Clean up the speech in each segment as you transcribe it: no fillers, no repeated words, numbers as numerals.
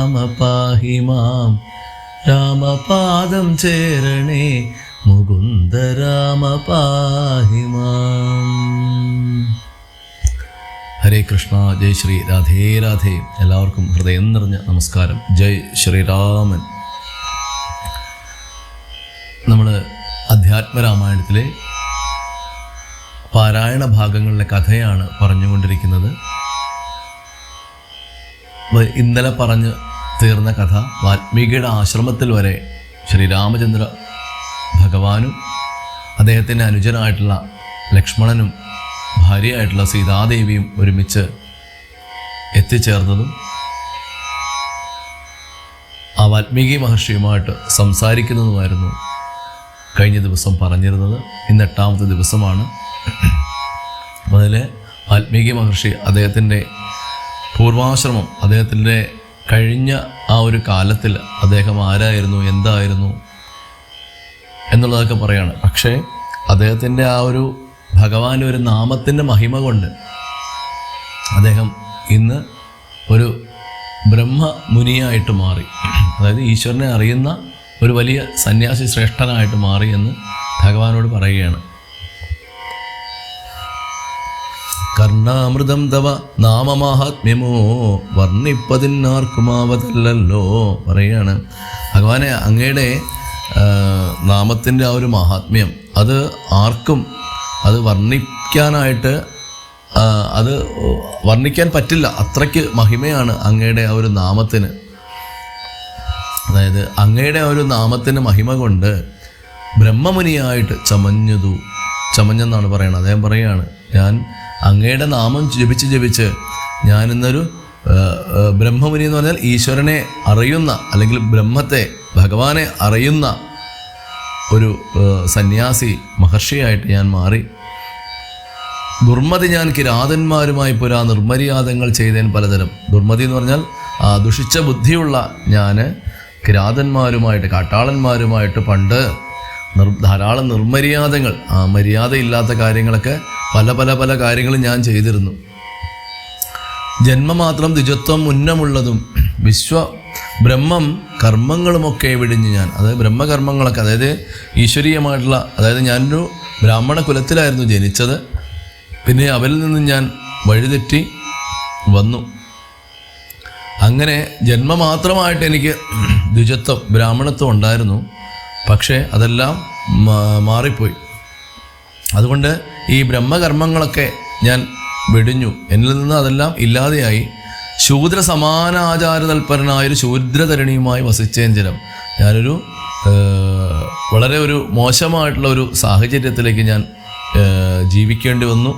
രാമ പാഹി മാം. രാമപാദം ചേരണേ മുകുന്ദ രാമ പാഹി മാം. ഹരേ കൃഷ്ണ. ജയ് ശ്രീ രാധേ രാധേ. എല്ലാവർക്കും ഹൃദയം നിറഞ്ഞ നമസ്കാരം. ജയ് ശ്രീരാമൻ. നമ്മൾ അധ്യാത്മരാമായണത്തിലെ പാരായണ ഭാഗങ്ങളിലെ കഥയാണ് പറഞ്ഞുകൊണ്ടിരിക്കുന്നത്. ഇന്നലെ പറഞ്ഞ് തീർന്ന കഥ വാൽമീകിയുടെ ആശ്രമത്തിൽ വരെ ശ്രീരാമചന്ദ്ര ഭഗവാനും അദ്ദേഹത്തിൻ്റെ അനുജനായിട്ടുള്ള ലക്ഷ്മണനും ഭാര്യയായിട്ടുള്ള സീതാദേവിയും ഒരുമിച്ച് എത്തിച്ചേർന്നതും ആ വാൽമീകി മഹർഷിയുമായിട്ട് സംസാരിക്കുന്നതുമായിരുന്നു കഴിഞ്ഞ ദിവസം പറഞ്ഞിരുന്നത്. ഇന്ന് 8ാമത്തെ ദിവസമാണ്. അതിൽ വാൽമീകി മഹർഷി അദ്ദേഹത്തിൻ്റെ പൂർവാശ്രമം, അദ്ദേഹത്തിൻ്റെ കഴിഞ്ഞ ആ ഒരു കാലത്തിൽ അദ്ദേഹം ആരായിരുന്നു, എന്തായിരുന്നു എന്നുള്ളതൊക്കെ പറയാണ്. പക്ഷേ അദ്ദേഹത്തിൻ്റെ ആ ഒരു ഭഗവാന്റെ ഒരു നാമത്തിൻ്റെ മഹിമ കൊണ്ട് അദ്ദേഹം ഇന്ന് ഒരു ബ്രഹ്മമുനിയായിട്ട് മാറി. അതായത് ഈശ്വരനെ അറിയുന്ന ഒരു വലിയ സന്യാസി ശ്രേഷ്ഠനായിട്ട് മാറി എന്ന് ഭഗവാനോട് പറയുകയാണ്. കർണാമൃതം തവ നാമമാഹാത്മ്യമോ വർണ്ണിപ്പതിനാർക്കുമാവതല്ലോ പറയുകയാണ്. ഭഗവാനെ, അങ്ങയുടെ നാമത്തിൻ്റെ ആ ഒരു മഹാത്മ്യം അത് ആർക്കും അത് വർണ്ണിക്കാൻ പറ്റില്ല. അത്രയ്ക്ക് മഹിമയാണ് അങ്ങയുടെ ആ ഒരു നാമത്തിന്. അതായത് അങ്ങയുടെ ആ ഒരു നാമത്തിന് മഹിമ കൊണ്ട് ബ്രഹ്മമുനിയായിട്ട് ചമഞ്ഞെന്നാണ് പറയുന്നത്. അദ്ദേഹം പറയുകയാണ്, ഞാൻ അങ്ങയുടെ നാമം ജപിച്ച് ഞാനിന്നൊരു ബ്രഹ്മമുനി എന്ന് പറഞ്ഞാൽ ഈശ്വരനെ അറിയുന്ന, അല്ലെങ്കിൽ ബ്രഹ്മത്തെ, ഭഗവാനെ അറിയുന്ന ഒരു സന്യാസി മഹർഷിയായിട്ട് ഞാൻ മാറി. ദുർമതി ഞാൻ കിരാതന്മാരുമായി പുരാ നിർമര്യാദങ്ങൾ ചെയ്തേൻ പലതരം. ദുർമതി എന്ന് പറഞ്ഞാൽ ദുഷിച്ച ബുദ്ധിയുള്ള ഞാൻ കിരാതന്മാരുമായിട്ട്, കാട്ടാളന്മാരുമായിട്ട് പണ്ട് ധാരാളം നിർമര്യാദകൾ, മര്യാദയില്ലാത്ത കാര്യങ്ങളൊക്കെ പല കാര്യങ്ങളും ഞാൻ ചെയ്തിരുന്നു. ജന്മമാത്രം ദ്വിജത്വം ഉന്നമുള്ളതും ബ്രഹ്മം കർമ്മങ്ങളുമൊക്കെ വെടിഞ്ഞ് ഞാൻ, അതായത് ബ്രഹ്മകർമ്മങ്ങളൊക്കെ, അതായത് ഈശ്വരീയമായിട്ടുള്ള, അതായത് ഞാനൊരു ബ്രാഹ്മണ കുലത്തിലായിരുന്നു ജനിച്ചത്. പിന്നെ അവരിൽ നിന്ന് ഞാൻ വഴിതെറ്റി വന്നു. അങ്ങനെ ജന്മമാത്രമായിട്ട് എനിക്ക് ദ്വിജത്വം, ബ്രാഹ്മണത്വം ഉണ്ടായിരുന്നു. പക്ഷേ അതെല്ലാം മാറിപ്പോയി. അതുകൊണ്ട് ഈ ബ്രഹ്മകർമ്മങ്ങളൊക്കെ ഞാൻ വെടിഞ്ഞു. എന്നിൽ നിന്ന് അതെല്ലാം ഇല്ലാതെയായി. ശൂദ്ര സമാനാചാരതൽപരനായൊരു ശൂദ്രതരണിയുമായി വസിച്ചേഞ്ചരം. ഞാനൊരു വളരെ ഒരു മോശമായിട്ടുള്ള ഒരു സാഹചര്യത്തിലേക്ക് ഞാൻ ജീവിക്കേണ്ടി വന്നു.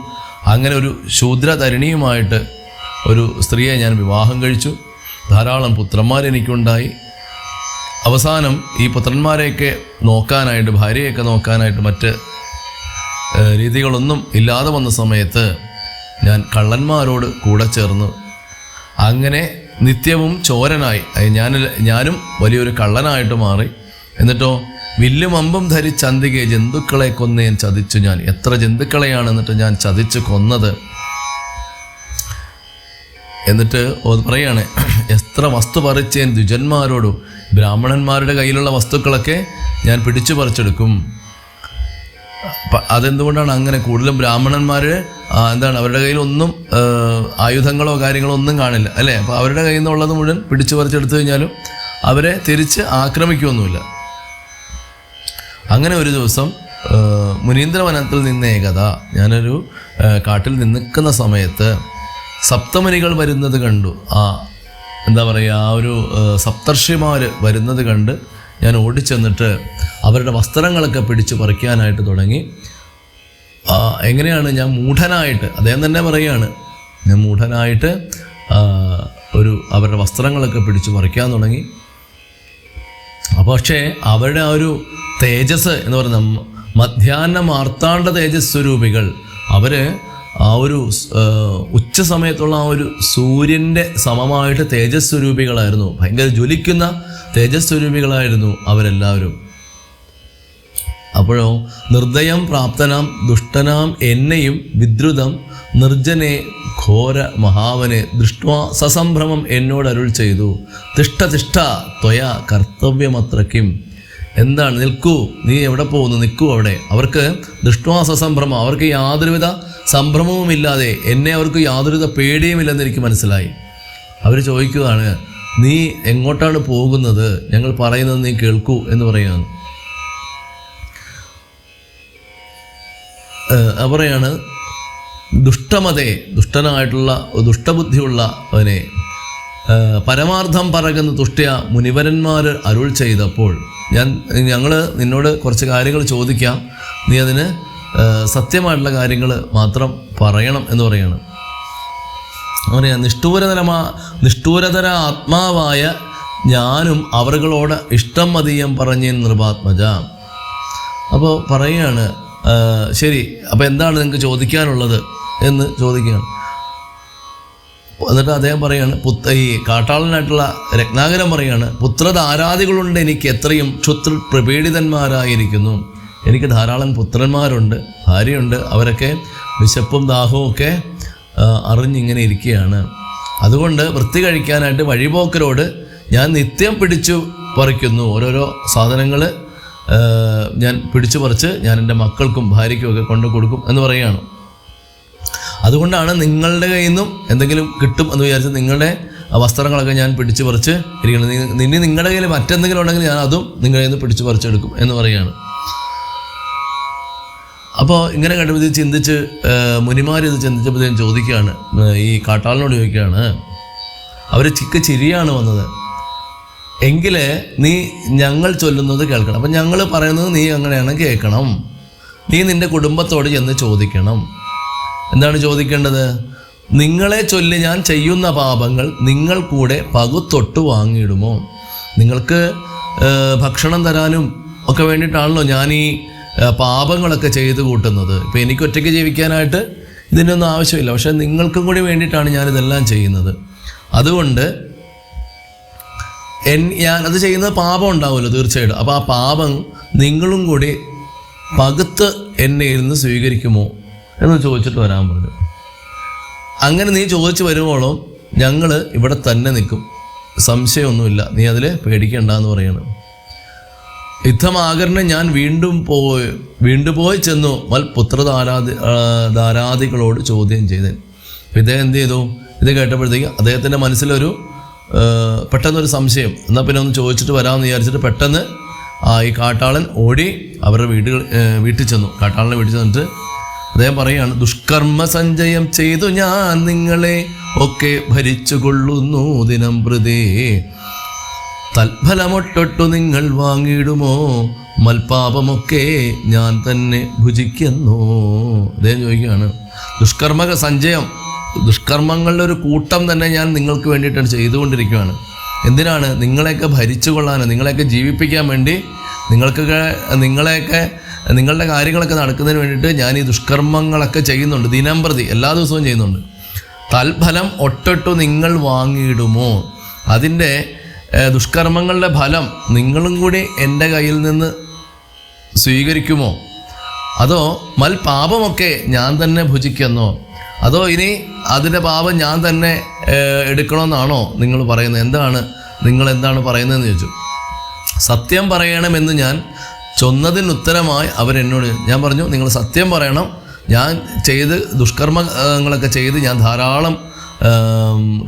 അങ്ങനെ ഒരു ശൂദ്രതരണിയുമായിട്ട് ഒരു സ്ത്രീയെ ഞാൻ വിവാഹം കഴിച്ചു. ധാരാളം പുത്രന്മാർ എനിക്കുണ്ടായി. അവസാനം ഈ പുത്രന്മാരെയൊക്കെ നോക്കാനായിട്ട്, ഭാര്യയൊക്കെ നോക്കാനായിട്ട് മറ്റ് രീതികളൊന്നും ഇല്ലാതെ വന്ന സമയത്ത് ഞാൻ കള്ളന്മാരോട് കൂടെ ചേർന്നു. അങ്ങനെ നിത്യവും ചോരനായി ഞാനും വലിയൊരു കള്ളനായിട്ട് മാറി. എന്നിട്ടോ വില്ലും അമ്പും ധരിച്ചന്തികെ ജന്തുക്കളെ കൊന്നേൻ ചതിച്ചു ഞാൻ. എത്ര ജന്തുക്കളെയാണ് എന്നിട്ട് ഞാൻ ചതിച്ച് കൊന്നത്. എന്നിട്ട് പറയാണ്, എത്ര വസ്തു പറിച്ചേൻ ദ്വിജന്മാരോടു. ബ്രാഹ്മണന്മാരുടെ കയ്യിലുള്ള വസ്തുക്കളൊക്കെ ഞാൻ പിടിച്ചു പറിച്ചെടുക്കും. അതെന്തുകൊണ്ടാണ് അങ്ങനെ? കൂടുതലും ബ്രാഹ്മണന്മാർ അവരുടെ കയ്യിലൊന്നും ആയുധങ്ങളോ കാര്യങ്ങളോ ഒന്നും കാണില്ല, അല്ലേ? അപ്പോൾ അവരുടെ കയ്യിൽ നിന്നുള്ളത് മുഴുവൻ പിടിച്ചു പറിച്ചെടുത്തു കഴിഞ്ഞാലും അവരെ തിരിച്ച് ആക്രമിക്കുകയൊന്നുമില്ല. അങ്ങനെ ഒരു ദിവസം മുനീന്ദ്രവനത്തിൽ നിന്ന് ഏകത, ഞാനൊരു കാട്ടിൽ നിൽക്കുന്ന സമയത്ത് സപ്തമുനികൾ വരുന്നത് കണ്ടു. ആ ഒരു സപ്തർഷിമാർ വരുന്നത് കണ്ട് ഞാൻ ഓടിച്ചെന്നിട്ട് അവരുടെ വസ്ത്രങ്ങളൊക്കെ പിടിച്ച് പറിക്കാനായിട്ട് തുടങ്ങി. എങ്ങനെയാണ് ഞാൻ മൂഢനായിട്ട്, അദ്ദേഹം തന്നെ പറയുകയാണ്, ഞാൻ മൂഢനായിട്ട് അവരുടെ വസ്ത്രങ്ങളൊക്കെ പിടിച്ച് പറിക്കാൻ തുടങ്ങി. പക്ഷേ അവരുടെ ആ ഒരു തേജസ് എന്ന് പറയുന്ന മധ്യാഹ്ന മാർത്താണ്ഡ തേജസ് സ്വരൂപികൾ, അവർ ആ ഒരു ഉച്ച സമയത്തുള്ള ആ ഒരു സൂര്യൻ്റെ സമമായിട്ട് തേജസ് സ്വരൂപികളായിരുന്നു. ഭയങ്കര ജ്വലിക്കുന്ന തേജസ് സ്വരൂപികളായിരുന്നു അവരെല്ലാവരും. അപ്പോഴോ നിർദ്ദയം പ്രാപ്തനാം ദുഷ്ടനാം എന്നെയും വിദ്രുതം നിർജ്ജനെ ഘോര മഹാവനെ ദൃഷ്ട്വാ സസംഭ്രമം എന്നോട് അരുൾ ചെയ്തു, തിഷ്ഠ തിഷ്ഠ ത്വയാ കർത്തവ്യമത്രയ്ക്കും. എന്താണ്? നിൽക്കൂ, നീ എവിടെ പോകുന്നു? നിൽക്കൂ അവിടെ. അവർക്ക് ദൃഷ്ട്വാ സസംഭ്രമം, അവർക്ക് യാതൊരുവിധ സംഭ്രമവുമില്ലാതെ, എന്നെ അവർക്ക് യാതൊരുവിധ പേടിയുമില്ലെന്ന് എനിക്ക് മനസ്സിലായി. അവർ ചോദിക്കുകയാണ്, നീ എങ്ങോട്ടാണ് പോകുന്നത്? ഞങ്ങൾ പറയുന്നത് നീ കേൾക്കൂ എന്ന് പറയുകയാണ്. പറയാണ്, ദുഷ്ടമതേ, ദുഷ്ടനായിട്ടുള്ള ദുഷ്ടബുദ്ധിയുള്ള അവനെ പരമാർത്ഥം പറകുന്ന തുഷ്ട്യ മുനിവരന്മാർ അരുൾ ചെയ്തപ്പോൾ ഞങ്ങൾ നിന്നോട് കുറച്ച് കാര്യങ്ങൾ ചോദിക്കാം, നീ അതിന് സത്യമായിട്ടുള്ള കാര്യങ്ങൾ മാത്രം പറയണം എന്ന് പറയണം. പറയാം, നിഷ്ഠൂരതര ആത്മാവായ ഞാനും അവരുകളോട് ഇഷ്ടം മതീയം പറഞ്ഞേൻ നൃപാത്മജ. അപ്പോൾ പറയുകയാണ്, ശരി, അപ്പോൾ എന്താണ് നിങ്ങൾക്ക് ചോദിക്കാനുള്ളത് എന്ന് ചോദിക്കുകയാണ്. എന്നിട്ട് അദ്ദേഹം പറയാണ്, ഈ കാട്ടാളനായിട്ടുള്ള രത്നാകരൻ പറയാണ്, പുത്രധാരാദികളുണ്ട് എനിക്ക് എത്രയും ക്ഷുത്ര പ്രപീഡിതന്മാരായിരിക്കുന്നു. എനിക്ക് ധാരാളം പുത്രന്മാരുണ്ട്, ഭാര്യയുണ്ട്, അവരൊക്കെ വിശപ്പും ദാഹവും ഒക്കെ അറിഞ്ഞിങ്ങനെ ഇരിക്കുകയാണ്. അതുകൊണ്ട് വൃത്തി കഴിക്കാനായിട്ട് വഴിപോക്കരോട് ഞാൻ നിത്യം പിടിച്ചു പറിക്കുന്നു. ഓരോരോ സാധനങ്ങൾ ഞാൻ പിടിച്ചു പറിച്ച് ഞാൻ എൻ്റെ മക്കൾക്കും ഭാര്യയ്ക്കും ഒക്കെ കൊണ്ടു കൊടുക്കും എന്ന് പറയുകയാണ്. അതുകൊണ്ടാണ് നിങ്ങളുടെ കയ്യിൽ നിന്നും എന്തെങ്കിലും കിട്ടും എന്ന് വിചാരിച്ച് നിങ്ങളുടെ വസ്ത്രങ്ങളൊക്കെ ഞാൻ പിടിച്ചു പറിച്ച് ഇരിക്കുന്നത്. ഇനി നിങ്ങളുടെ കയ്യിൽ മറ്റെന്തെങ്കിലും ഉണ്ടെങ്കിൽ ഞാൻ അതും നിങ്ങളുടെ കയ്യിൽ നിന്ന് പിടിച്ചു പറിച്ചെടുക്കും എന്ന് പറയുകയാണ്. അപ്പോൾ ഇങ്ങനെ കണ്ടപ്പോൾ ഇത് ചിന്തിച്ച് മുനിമാർ ഇത് ചിന്തിച്ചപ്പോൾ ഞാൻ ചോദിക്കുകയാണ്, ഈ കാട്ടാളിനോട് ചോദിക്കുകയാണ്, അവർ ചിരിയാണ് വന്നത്. എങ്കിൽ നീ ഞങ്ങൾ ചൊല്ലുന്നത് കേൾക്കണം. അപ്പം ഞങ്ങൾ പറയുന്നത് നീ അങ്ങനെയാണ് കേൾക്കണം. നീ നിൻ്റെ കുടുംബത്തോട് ചെന്ന് ചോദിക്കണം. എന്താണ് ചോദിക്കേണ്ടത്? നിങ്ങളെ ചൊല്ലി ഞാൻ ചെയ്യുന്ന പാപങ്ങൾ നിങ്ങൾ കൂടെ പകുത്തൊട്ട് വാങ്ങിയിടുമോ? നിങ്ങൾക്ക് ഭക്ഷണം തരാനും ഒക്കെ വേണ്ടിയിട്ടാണല്ലോ ഞാൻ ഈ പാപങ്ങളൊക്കെ ചെയ്ത് കൂട്ടുന്നത്. ഇപ്പം എനിക്ക് ഒറ്റയ്ക്ക് ജീവിക്കാനായിട്ട് ഇതിൻ്റെ ഒന്നും ആവശ്യമില്ല, പക്ഷേ നിങ്ങൾക്കും കൂടി വേണ്ടിയിട്ടാണ് ഞാനിതെല്ലാം ചെയ്യുന്നത്. അതുകൊണ്ട് ഞാനത് ചെയ്യുന്നത് പാപം ഉണ്ടാവുമല്ലോ തീർച്ചയായിട്ടും. അപ്പോൾ ആ പാപം നിങ്ങളും കൂടി പകുത്ത് എന്നെ ഇരുന്ന് സ്വീകരിക്കുമോ എന്ന് ചോദിച്ചിട്ട് വരാൻ പറഞ്ഞു. അങ്ങനെ നീ ചോദിച്ച് വരുമ്പോഴും ഞങ്ങൾ ഇവിടെ തന്നെ നിൽക്കും, സംശയമൊന്നുമില്ല, നീ അതിൽ പേടിക്കണ്ടെന്ന് പറയണം. യുദ്ധമാകരനെ ഞാൻ വീണ്ടും പോയി ചെന്നു പുത്രധാരാദികളോട് ചോദ്യം ചെയ്തേൻ. ഇദ്ദേഹം എന്ത് ചെയ്തു? ഇത് കേട്ടപ്പോഴത്തേക്ക് അദ്ദേഹത്തിൻ്റെ മനസ്സിലൊരു പെട്ടെന്നൊരു സംശയം, എന്നാൽ പിന്നെ ഒന്ന് ചോദിച്ചിട്ട് വരാമെന്ന് വിചാരിച്ചിട്ട് പെട്ടെന്ന് ഈ കാട്ടാളൻ ഓടി അവരുടെ വീട്ടിൽ ചെന്നു. കാട്ടാളനെ വീട്ടിൽ ചെന്നിട്ട് അദ്ദേഹം പറയുകയാണ്, ദുഷ്കർമ്മ സഞ്ചയം ചെയ്തു ഞാൻ നിങ്ങളെ ഒക്കെ ഭരിച്ചു കൊള്ളുന്നു ദിനം പ്രതേ. തൽഫലമൊട്ടൊട്ടു നിങ്ങൾ വാങ്ങിയിടുമോ? മൽപാപമൊക്കെ ഞാൻ തന്നെ ഭുജിക്കുന്നു. അദ്ദേഹം ചോദിക്കുകയാണ്, ദുഷ്കർമ്മങ്ങളുടെ ഒരു കൂട്ടം തന്നെ ഞാൻ നിങ്ങൾക്ക് വേണ്ടിയിട്ടാണ് ചെയ്തുകൊണ്ടിരിക്കുകയാണ്. എന്തിനാണ്? നിങ്ങളെയൊക്കെ ഭരിച്ചു കൊള്ളാനും നിങ്ങളെയൊക്കെ ജീവിപ്പിക്കാൻ വേണ്ടി, നിങ്ങളുടെ കാര്യങ്ങളൊക്കെ നടക്കുന്നതിന് വേണ്ടിയിട്ട് ഞാൻ ഈ ദുഷ്കർമ്മങ്ങളൊക്കെ ചെയ്യുന്നുണ്ട്. ദിനം പ്രതി എല്ലാ ദിവസവും ചെയ്യുന്നുണ്ട്. തൽഫലം ഒട്ടൊട്ടു നിങ്ങൾ വാങ്ങിയിടുമോ? അതിൻ്റെ ദുഷ്കർമ്മങ്ങളുടെ ഫലം നിങ്ങളും കൂടി എൻ്റെ കയ്യിൽ നിന്ന് സ്വീകരിക്കുമോ? അതോ പാപമൊക്കെ ഞാൻ തന്നെ ഭുജിക്കുന്നോ? അതോ ഇനി അതിൻ്റെ പാപം ഞാൻ തന്നെ എടുക്കണമെന്നാണോ നിങ്ങൾ പറയുന്നത്? നിങ്ങൾ എന്താണ് പറയുന്നതെന്ന് ചോദിച്ചു. സത്യം പറയണമെന്ന് ഞാൻ ചൊന്നതിനുത്തരമായി അവരെന്നോട് ഞാൻ പറഞ്ഞു, നിങ്ങൾ സത്യം പറയണം. ഞാൻ ദുഷ്കർമ്മങ്ങളൊക്കെ ചെയ്ത് ഞാൻ ധാരാളം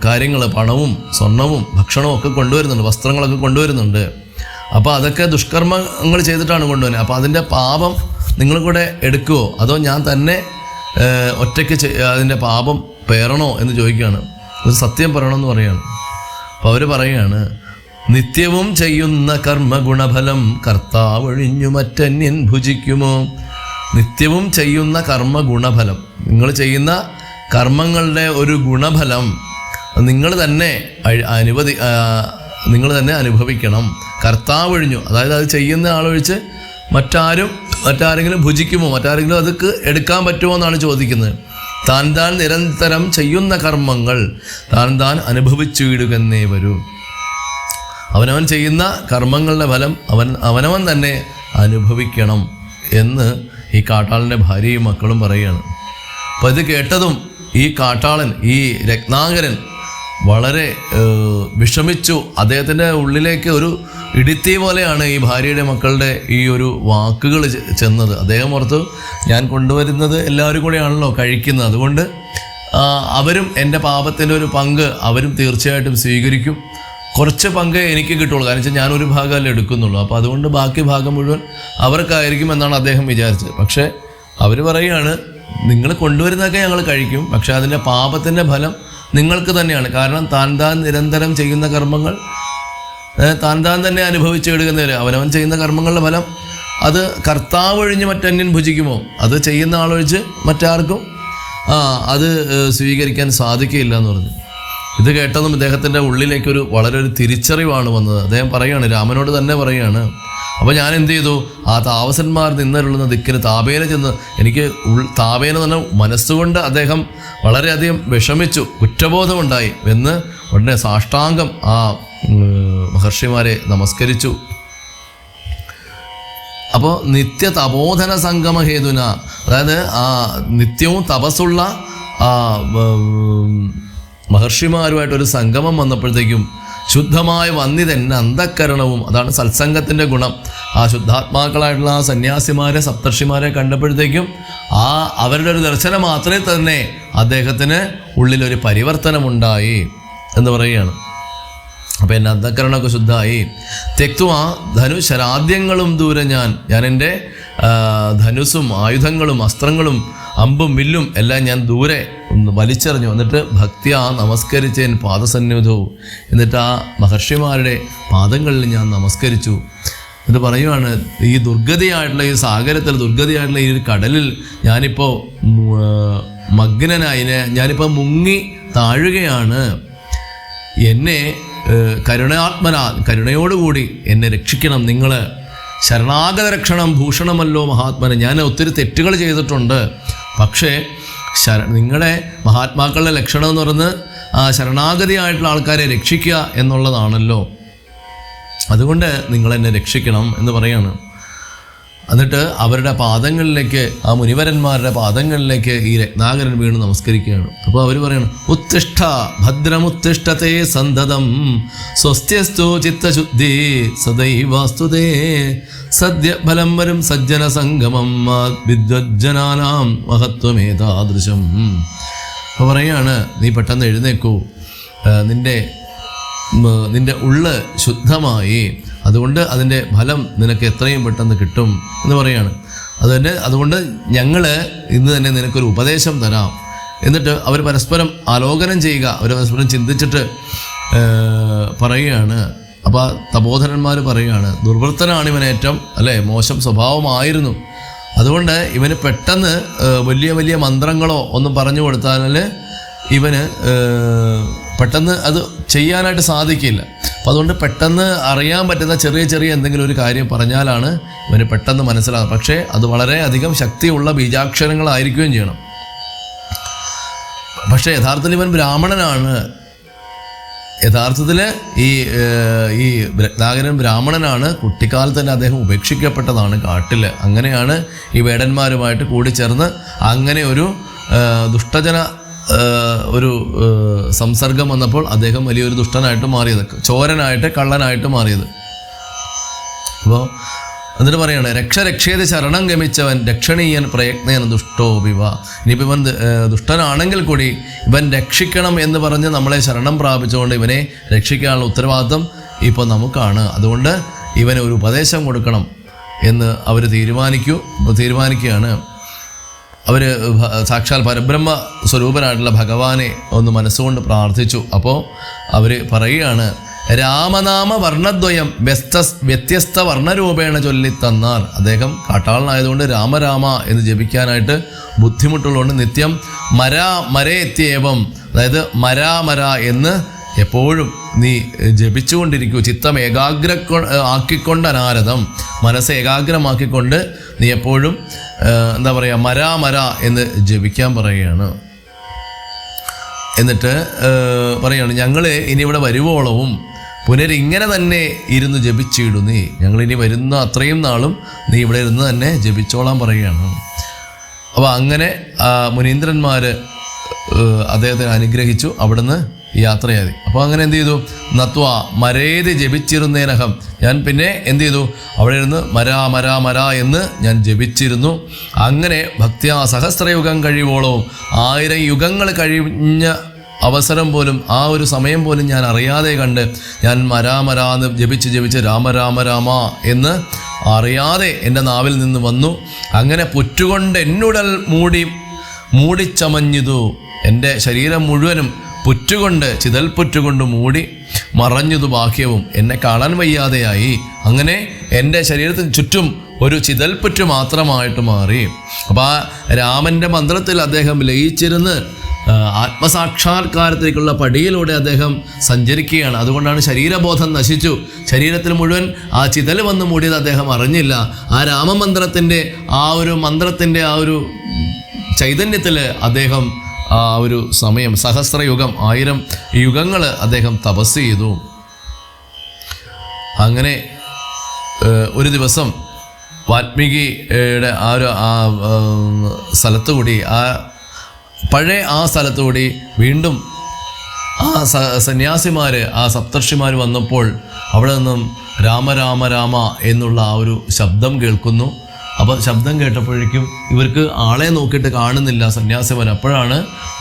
കാര്യങ്ങൾ, പണവും സ്വർണവും ഭക്ഷണവും ഒക്കെ കൊണ്ടുവരുന്നുണ്ട്, വസ്ത്രങ്ങളൊക്കെ കൊണ്ടുവരുന്നുണ്ട്. അപ്പോൾ അതൊക്കെ ദുഷ്കർമ്മങ്ങൾ ചെയ്തിട്ടാണ് കൊണ്ടുവരുന്നത്. അപ്പോൾ അതിൻ്റെ പാപം നിങ്ങൾ കൂടെ എടുക്കുമോ? അതോ ഞാൻ തന്നെ ഒറ്റയ്ക്ക് അതിൻ്റെ പാപം പേറണോ എന്ന് ചോദിക്കുകയാണ്. ഒരു സത്യം പറയണമെന്ന് പറയുകയാണ്. അപ്പോൾ അവർ പറയുകയാണ്, നിത്യവും ചെയ്യുന്ന കർമ്മ ഗുണഫലം കർത്താവൊഴിഞ്ഞു മറ്റന്യൻ ഭുജിക്കുമോ? നിത്യവും ചെയ്യുന്ന കർമ്മ ഗുണഫലം, നിങ്ങൾ ചെയ്യുന്ന കർമ്മങ്ങളുടെ ഒരു ഗുണഫലം നിങ്ങൾ തന്നെ അനുഭവിക്കണം. കർത്താവൊഴിഞ്ഞു, അതായത് അത് ചെയ്യുന്ന ആളൊഴിച്ച് മറ്റാരെങ്കിലും ഭുജിക്കുമോ? മറ്റാരെങ്കിലും അതൊക്കെ എടുക്കാൻ പറ്റുമോ എന്നാണ് ചോദിക്കുന്നത്. താൻ നിരന്തരം ചെയ്യുന്ന കർമ്മങ്ങൾ താൻ അനുഭവിച്ചു വിടുകന്നേ വരൂ. അവനവൻ ചെയ്യുന്ന കർമ്മങ്ങളുടെ ഫലം അവനവൻ തന്നെ അനുഭവിക്കണം എന്ന് ഈ കാട്ടാളൻ്റെ ഭാര്യയും മക്കളും പറയുകയാണ്. അപ്പോൾ ഇത് കേട്ടതും ഈ കാട്ടാളൻ, ഈ രത്നാകരൻ വളരെ വിഷമിച്ചു. അദ്ദേഹത്തിൻ്റെ ഉള്ളിലേക്ക് ഒരു ഇടിത്തീ പോലെയാണ് ഈ ഭാര്യയുടെ മക്കളുടെ ഈ ഒരു വാക്കുകൾ ചെന്നത്. അദ്ദേഹം ഓർത്തു, ഞാൻ കൊണ്ടുവരുന്നത് എല്ലാവരും കൂടെയാണല്ലോ കഴിക്കുന്നത്, അതുകൊണ്ട് അവരും എൻ്റെ പാപത്തിൻ്റെ ഒരു പങ്ക് അവരും തീർച്ചയായിട്ടും സ്വീകരിക്കും. കുറച്ച് പങ്ക് എനിക്ക് കിട്ടുള്ളൂ, കാരണം വെച്ചാൽ ഞാനൊരു ഭാഗമല്ലേ എടുക്കുന്നുള്ളൂ, അപ്പോൾ അതുകൊണ്ട് ബാക്കി ഭാഗം മുഴുവൻ അവർക്കായിരിക്കും എന്നാണ് അദ്ദേഹം വിചാരിച്ചത്. പക്ഷേ അവർ പറയുകയാണ്, നിങ്ങൾ കൊണ്ടുവരുന്നതൊക്കെ ഞങ്ങൾ കഴിക്കും, പക്ഷേ അതിൻ്റെ പാപത്തിൻ്റെ ഫലം നിങ്ങൾക്ക് തന്നെയാണ്. കാരണം താൻ നിരന്തരം ചെയ്യുന്ന കർമ്മങ്ങൾ താൻ തന്നെ അനുഭവിച്ചെടുക്കുന്നവർ, അവനവൻ ചെയ്യുന്ന കർമ്മങ്ങളുടെ ഫലം അത് കർത്താവ് ഒഴിഞ്ഞ് മറ്റന്യൻ ഭുജിക്കുമോ? അത് ചെയ്യുന്ന ആളൊഴിച്ച് മറ്റാർക്കും അത് സ്വീകരിക്കാൻ സാധിക്കില്ല എന്ന് പറഞ്ഞു. ഇത് കേട്ടതും ഇദ്ദേഹത്തിൻ്റെ ഉള്ളിലേക്കൊരു വളരെ ഒരു തിരിച്ചറിവാണ് വന്നത്. അദ്ദേഹം പറയുകയാണ്, രാമനോട് തന്നെ പറയുകയാണ്, അപ്പോൾ ഞാൻ എന്ത് ചെയ്തു, ആ താപസന്മാർ നിന്നരുളുന്ന ദിക്കിന് താപേന ചെന്ന്, എനിക്ക് താപേന തന്നെ മനസ്സുകൊണ്ട് അദ്ദേഹം വളരെയധികം വിഷമിച്ചു, കുറ്റബോധമുണ്ടായി എന്ന് ഉടനെ സാഷ്ടാംഗം ആ മഹർഷിമാരെ നമസ്കരിച്ചു. അപ്പോൾ നിത്യ തപോധന സംഗമഹേതുന, അതായത് ആ നിത്യവും തപസ്സുള്ള ആ മഹർഷിമാരുമായിട്ടൊരു സംഗമം വന്നപ്പോഴത്തേക്കും ശുദ്ധമായ വന്നിതന്നെ അന്ധക്കരണവും, അതാണ് സത്സംഗത്തിൻ്റെ ഗുണം. ആ ശുദ്ധാത്മാക്കളായിട്ടുള്ള ആ സന്യാസിമാരെ സപ്തർഷിമാരെ കണ്ടപ്പോഴത്തേക്കും അവരുടെ ഒരു ദർശനം മാത്രമേ തന്നെ അദ്ദേഹത്തിന് ഉള്ളിലൊരു പരിവർത്തനമുണ്ടായി എന്ന് പറയുകയാണ്. അപ്പോൾ എൻ്റെ അന്ധക്കരണമൊക്കെ ശുദ്ധമായി. തെക്തുവ ധനുശരാദ്യങ്ങളും ദൂരെ ഞാൻ എൻ്റെ ധനുസും ആയുധങ്ങളും അസ്ത്രങ്ങളും അമ്പും വില്ലും എല്ലാം ഞാൻ ദൂരെ വലിച്ചെറിഞ്ഞു. എന്നിട്ട് ഭക്തിയാ നമസ്കരിച്ചേൻ പാദസന്നിധവും, എന്നിട്ട് ആ മഹർഷിമാരുടെ പാദങ്ങളിൽ ഞാൻ നമസ്കരിച്ചു. ഇത് പറയുവാണ്, ഈ ദുർഗതിയായിട്ടുള്ള ഈ സാഗരത്തിൽ, ദുർഗതിയായിട്ടുള്ള ഈ ഒരു കടലിൽ ഞാനിപ്പോൾ മഗ്നനായി, ഞാനിപ്പോൾ മുങ്ങി താഴുകയാണ്. എന്നെ കരുണയോടുകൂടി എന്നെ രക്ഷിക്കണം നിങ്ങൾ. ശരണാഗത രക്ഷണം ഭൂഷണമല്ലോ മഹാത്മന്. ഞാൻ ഒത്തിരി തെറ്റുകൾ ചെയ്തിട്ടുണ്ട്, പക്ഷേ നിങ്ങളുടെ മഹാത്മാക്കളുടെ ലക്ഷണം എന്ന് പറയുന്നത് ശരണാഗതിയായിട്ടുള്ള ആൾക്കാരെ രക്ഷിക്കുക എന്നുള്ളതാണല്ലോ, അതുകൊണ്ട് നിങ്ങളെന്നെ രക്ഷിക്കണം എന്ന് പറയാണ്. എന്നിട്ട് അവരുടെ പാദങ്ങളിലേക്ക്, ആ മുനിവരന്മാരുടെ പാദങ്ങളിലേക്ക് ഈ രത്നാകരൻ വീണ് നമസ്കരിക്കുകയാണ്. അപ്പോൾ അവർ പറയണം, ഉത്തിഷ്ഠ ഭദ്രമുത്തിഷ്ഠത്തെ സന്തതം സ്വസ്ത്യസ്തു ചിത്തശുദ്ധി സദൈവാസ്തുതേ സദ്യ ഫലം വരും സജ്ജന സംഗമം വിദ്വജ്ജനാനാം മഹത്വമേതാദൃശം. അപ്പോൾ പറയാണ്, നീ പെട്ടെന്ന് എഴുന്നേക്കൂ, നിന്റെ ഉള്ള് ശുദ്ധമായി, അതുകൊണ്ട് അതിൻ്റെ ഫലം നിനക്ക് എത്രയും പെട്ടെന്ന് കിട്ടും എന്ന് പറയാണ്. അതുകൊണ്ട് ഞങ്ങൾ ഇന്ന് തന്നെ നിനക്കൊരു ഉപദേശം തരാം. എന്നിട്ട് അവർ പരസ്പരം ആലോകനം ചെയ്യുക, അവർ പരസ്പരം ചിന്തിച്ചിട്ട് പറയുകയാണ്. അപ്പോൾ തപോധനന്മാർ പറയുകയാണ്, ദുർവൃത്തനാണ് ഇവനേറ്റം, അല്ലേ, മോശം സ്വഭാവമായിരുന്നു, അതുകൊണ്ട് ഇവന് പെട്ടെന്ന് വലിയ വലിയ മന്ത്രങ്ങളോ ഒന്നും പറഞ്ഞു കൊടുത്താൽ ഇവന് പെട്ടെന്ന് അത് ചെയ്യാനായിട്ട് സാധിക്കില്ല. അപ്പോൾ അതുകൊണ്ട് പെട്ടെന്ന് അറിയാൻ പറ്റുന്ന ചെറിയ ചെറിയ എന്തെങ്കിലും ഒരു കാര്യം പറഞ്ഞാലാണ് ഇവന് പെട്ടെന്ന് മനസ്സിലാകുന്നത്. പക്ഷേ അത് വളരെ അധികം ശക്തിയുള്ള ബീജാക്ഷരങ്ങളായിരിക്കുകയും ചെയ്യണം. പക്ഷേ യഥാർത്ഥത്തിൽ ഇവൻ ബ്രാഹ്മണനാണ്. യഥാർത്ഥത്തിൽ ഈ രത്നാകരൻ ബ്രാഹ്മണനാണ്. കുട്ടിക്കാലത്ത് തന്നെ അദ്ദേഹം ഉപേക്ഷിക്കപ്പെട്ടതാണ് കാട്ടിൽ. അങ്ങനെയാണ് ഈ വേടന്മാരുമായിട്ട് കൂടിച്ചേർന്ന് അങ്ങനെ ഒരു ദുഷ്ടജന ഒരു സംസർഗം വന്നപ്പോൾ അദ്ദേഹം വലിയൊരു ദുഷ്ടനായിട്ട് മാറിയത്, ചോരനായിട്ട് കള്ളനായിട്ട് മാറിയത്. അപ്പോൾ എന്നിട്ട് പറയണേ, രക്ഷേത് ശരണം ഗമിച്ചവൻ രക്ഷണീയൻ പ്രയത്നേന ദുഷ്ടോ വിവ. ഇനിയിപ്പോൾ ഇവൻ ദുഷ്ടനാണെങ്കിൽ കൂടി ഇവൻ രക്ഷിക്കണം എന്ന് പറഞ്ഞ് നമ്മളെ ശരണം പ്രാപിച്ചുകൊണ്ട് ഇവനെ രക്ഷിക്കാനുള്ള ഉത്തരവാദിത്വം ഇപ്പോൾ നമുക്കാണ്. അതുകൊണ്ട് ഇവന് ഒരു ഉപദേശം കൊടുക്കണം എന്ന് അവർ തീരുമാനിക്കുകയാണ്. അവർ സാക്ഷാൽ പരബ്രഹ്മ സ്വരൂപനായിട്ടുള്ള ഭഗവാനെ ഒന്ന് മനസ്സുകൊണ്ട് പ്രാർത്ഥിച്ചു. അപ്പോൾ അവർ പറയുകയാണ്, രാമനാമ വർണ്ണദ്വയം വ്യത്യസ്ത വർണ്ണരൂപേണ ചൊല്ലിത്തന്നാർ. അദ്ദേഹം കാട്ടാളനായതുകൊണ്ട് രാമരാമ എന്ന് ജപിക്കാനായിട്ട് ബുദ്ധിമുട്ടുള്ളതുകൊണ്ട് നിത്യം മരേത്യവം, അതായത് മര എന്ന് എപ്പോഴും നീ ജപിച്ചുകൊണ്ടിരിക്കൂ. ചിത്തം ആക്കിക്കൊണ്ട് അനാരതം, മനസ്സ് ഏകാഗ്രമാക്കിക്കൊണ്ട് നീ എപ്പോഴും എന്താ പറയുക, മര എന്ന് ജപിക്കാൻ പറയുകയാണ്. എന്നിട്ട് പറയുകയാണ്, ഞങ്ങൾ ഇനി ഇവിടെ വരുവോളവും പുനരിങ്ങനെ തന്നെ ഇരുന്ന് ജപിച്ചിടു നീ. ഞങ്ങളിനി വരുന്ന അത്രയും നാളും നീ ഇവിടെ ഇരുന്ന് തന്നെ ജപിച്ചോളാൻ പറയുകയാണ്. അപ്പോൾ അങ്ങനെ മുനീന്ദ്രന്മാർ അദ്ദേഹത്തെ അനുഗ്രഹിച്ചു. അവിടുന്ന് യാത്രയായി. അപ്പോൾ അങ്ങനെ എന്ത് ചെയ്തു? നത്വ മരേതി ജപിച്ചിരുന്നേനഹം. ഞാൻ പിന്നെ എന്ത് ചെയ്തു? അവിടെ ഇരുന്ന് മരാ മരാ മരാ എന്ന് ഞാൻ ജപിച്ചിരുന്നു. അങ്ങനെ ഭക്ത്യാ സഹസ്രയുഗം കഴിയുവോളവും 1000 യുഗങ്ങൾ കഴിഞ്ഞ അവസരം പോലും, ആ ഒരു സമയം പോലും ഞാൻ അറിയാതെ കണ്ട് ഞാൻ മരാമരാന്ന് ജപിച്ച് രാമ രാമ രാമ എന്ന് അറിയാതെ എൻ്റെ നാവിൽ നിന്ന് വന്നു. അങ്ങനെ പുറ്റുകൊണ്ട് എന്നുടൽ മൂടിച്ചമഞ്ഞിതു. എൻ്റെ ശരീരം മുഴുവനും പുറ്റുകൊണ്ട്, ചിതൽപുറ്റുകൊണ്ട് മൂടി മറഞ്ഞതു ബാഹ്യവും. എന്നെ കാണാൻ വയ്യാതെയായി. അങ്ങനെ എൻ്റെ ശരീരത്തിന് ചുറ്റും ഒരു ചിതൽപുറ്റു മാത്രമായിട്ട് മാറി. അപ്പോൾ ആ രാമൻ്റെ മന്ത്രത്തിൽ അദ്ദേഹം ലയിച്ചിരുന്ന് ആത്മസാക്ഷാത്കാരത്തിലേക്കുള്ള പടിയിലൂടെ അദ്ദേഹം സഞ്ചരിക്കുകയാണ്. അതുകൊണ്ടാണ് ശരീരബോധം നശിച്ചു. ശരീരത്തിൽ മുഴുവൻ ആ ചിതൽ വന്ന് മൂടിയത് അദ്ദേഹം അറിഞ്ഞില്ല. ആ രാമമന്ത്രത്തിൻ്റെ ആ ഒരു ചൈതന്യത്തിൽ അദ്ദേഹം ആ ഒരു സമയം, സഹസ്രയുഗം, 1000 യുഗങ്ങൾ അദ്ദേഹം തപസ് ചെയ്തു. അങ്ങനെ ഒരു ദിവസം വാൽമീകിയുടെ ആ സ്ഥലത്തുകൂടി, പഴയ ആ സ്ഥലത്തുകൂടി വീണ്ടും ആ സന്യാസിമാർ, ആ സപ്തർഷിമാർ വന്നപ്പോൾ അവിടെ നിന്നും രാമ രാമ രാമ എന്നുള്ള ആ ഒരു ശബ്ദം കേൾക്കുന്നു. അപ്പോൾ ശബ്ദം കേട്ടപ്പോഴേക്കും ഇവർക്ക് ആളെ നോക്കിയിട്ട് കാണുന്നില്ല സന്യാസിമാർ. അപ്പോഴാണ്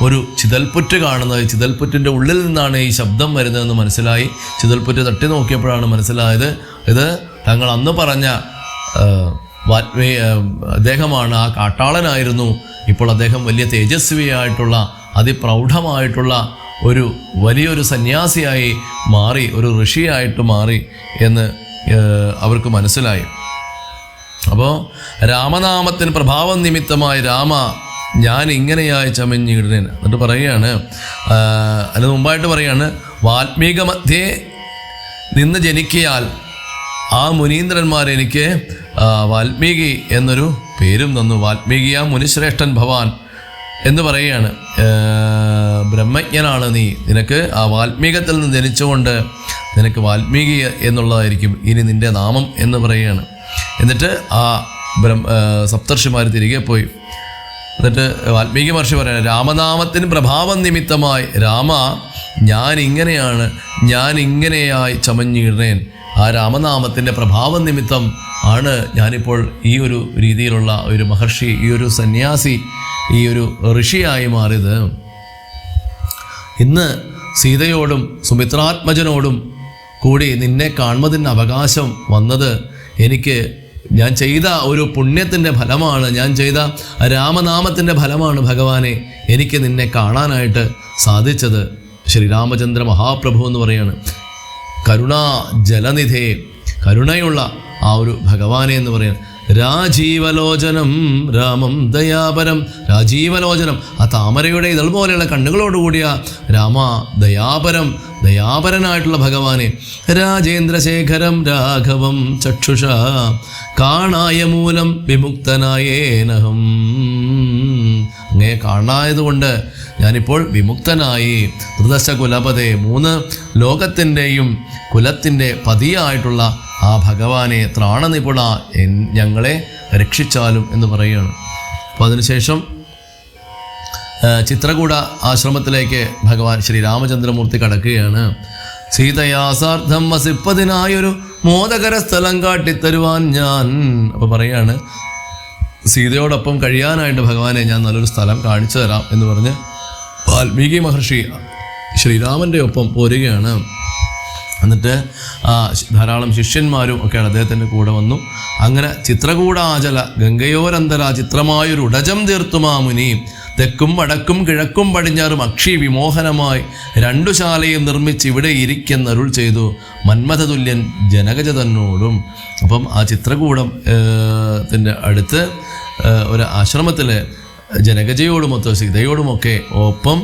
ഒരു ചിതൽപുറ്റ് കാണുന്നത്. ചിതൽപുറ്റിൻ്റെ ഉള്ളിൽ നിന്നാണ് ഈ ശബ്ദം വരുന്നതെന്ന് മനസ്സിലായി. ചിതൽപുറ്റ് തട്ടി നോക്കിയപ്പോഴാണ് മനസ്സിലായത് ഇത് തങ്ങൾ അന്ന് പറഞ്ഞ അദ്ദേഹമാണ്, ആ കാട്ടാളനായിരുന്നു. ഇപ്പോൾ അദ്ദേഹം വലിയ തേജസ്വിയായിട്ടുള്ള, അതിപ്രൗഢമായിട്ടുള്ള ഒരു വലിയൊരു സന്യാസിയായി മാറി, ഒരു ഋഷിയായിട്ട് മാറി എന്ന് അവർക്ക് മനസ്സിലായി. അപ്പോൾ രാമനാമത്തിന് പ്രഭാവം നിമിത്തമായി രാമ ഞാൻ ഇങ്ങനെയായി ചമഞ്ഞിടുന്നേൻ. എന്നിട്ട് പറയുകയാണ്, അതിന് മുമ്പായിട്ട് പറയുകയാണ്, വാൽമീക മധ്യേ നിന്ന് ജനിക്കിയാൽ ആ മുനീന്ദ്രന്മാർ എനിക്ക് വാൽമീകി എന്നൊരു പേരും തന്നു. വാൽമീകിയ മുനിശ്രേഷ്ഠൻ ഭവാൻ എന്ന് പറയുകയാണ്. ബ്രഹ്മജ്ഞനാണ് നീ, നിനക്ക് ആ വാൽമീകത്തിൽ നിന്ന് ജനിച്ചുകൊണ്ട് നിനക്ക് വാൽമീകി എന്നുള്ളതായിരിക്കും ഇനി നിൻ്റെ നാമം എന്ന് പറയുകയാണ്. എന്നിട്ട് ആ സപ്തർഷിമാർ തിരികെ പോയി. എന്നിട്ട് വാൽമീകി മഹർഷി പറയുന്നത്, രാമനാമത്തിന് പ്രഭാവം നിമിത്തമായി രാമ ഞാൻ ഇങ്ങനെയായി ചമഞ്ഞിടുന്നേൻ. ആ രാമനാമത്തിൻ്റെ പ്രഭാവം നിമിത്തം ആണ് ഞാനിപ്പോൾ ഈ ഒരു രീതിയിലുള്ള ഒരു മഹർഷി, ഈ ഒരു സന്യാസി, ഈ ഒരു ഋഷിയായി മാറിയത്. ഇന്ന് സീതയോടും സുമിത്രാത്മജനോടും കൂടി നിന്നെ കാണുന്നതിന് അവകാശം വന്നത് ഞാൻ ചെയ്ത ഒരു പുണ്യത്തിൻ്റെ ഫലമാണ്, ഞാൻ ചെയ്ത രാമനാമത്തിൻ്റെ ഫലമാണ് ഭഗവാനെ എനിക്ക് നിന്നെ കാണാനായിട്ട് സാധിച്ചത്. ശ്രീരാമചന്ദ്ര മഹാപ്രഭു എന്ന് പറയാണ്. കരുണാ ജലനിധേ, കരുണയുള്ള ആ ഒരു ഭഗവാനെ എന്ന് പറയുന്നത്. രാജീവലോചനം രാമം ദയാപരം. രാജീവലോചനം, ആ താമരയുടെ ഇതൾ പോലെയുള്ള കണ്ണുകളോടുകൂടിയ രാമ ദയാപരം, ദയാപരനായിട്ടുള്ള ഭഗവാനെ. രാജേന്ദ്രശേഖരം രാഘവം ചക്ഷുഷ കാണായ മൂലം വിമുക്തനായേനഹം. അങ്ങേ കാണായതുകൊണ്ട് ഞാനിപ്പോൾ വിമുക്തനായി. ത്രിദശ കുലപതേ, 3 ലോകത്തിൻ്റെയും കുലത്തിൻ്റെ പതിയായിട്ടുള്ള ആ ഭഗവാനെ ത്രാണനിപുണ ഞങ്ങളെ രക്ഷിച്ചാലും എന്ന് പറയുകയാണ്. അപ്പോൾ അതിനുശേഷം ചിത്രകൂട ആശ്രമത്തിലേക്ക് ഭഗവാൻ ശ്രീരാമചന്ദ്രമൂർത്തി കടക്കുകയാണ്. സീതയാസാർത്ഥം വസിപ്പതിനായൊരു മോദകര സ്ഥലം കാട്ടിത്തരുവാൻ ഞാൻ. അപ്പോൾ പറയാണ്, സീതയോടൊപ്പം കഴിയാനായിട്ട് ഭഗവാനെ ഞാൻ നല്ലൊരു സ്ഥലം കാണിച്ചു തരാം എന്ന് പറഞ്ഞ് വാൽമീകി മഹർഷി ശ്രീരാമൻ്റെ ഒപ്പം പോരുകയാണ്. എന്നിട്ട് ധാരാളം ശിഷ്യന്മാരും ഒക്കെയാണ് അദ്ദേഹത്തിൻ്റെ കൂടെ വന്നു. അങ്ങനെ ചിത്രകൂടാചല ഗംഗയോരന്തര ചിത്രമായൊരു ഉടജം തീർത്തുമാ മുനി. തെക്കും വടക്കും കിഴക്കും പടിഞ്ഞാറും അക്ഷി വിമോഹനമായി 2 ശാലയും നിർമ്മിച്ച് ഇവിടെ ഇരിക്കെന്നരുൾ ചെയ്തു മന്മഥതുല്യൻ ജനകജ തന്നോടും. അപ്പം ആ ചിത്രകൂടത്തിൻ്റെ അടുത്ത് ഒരു ആശ്രമത്തിൽ ജനകജയോടുമൊത്ത് സീതയോടുമൊക്കെ ഒപ്പം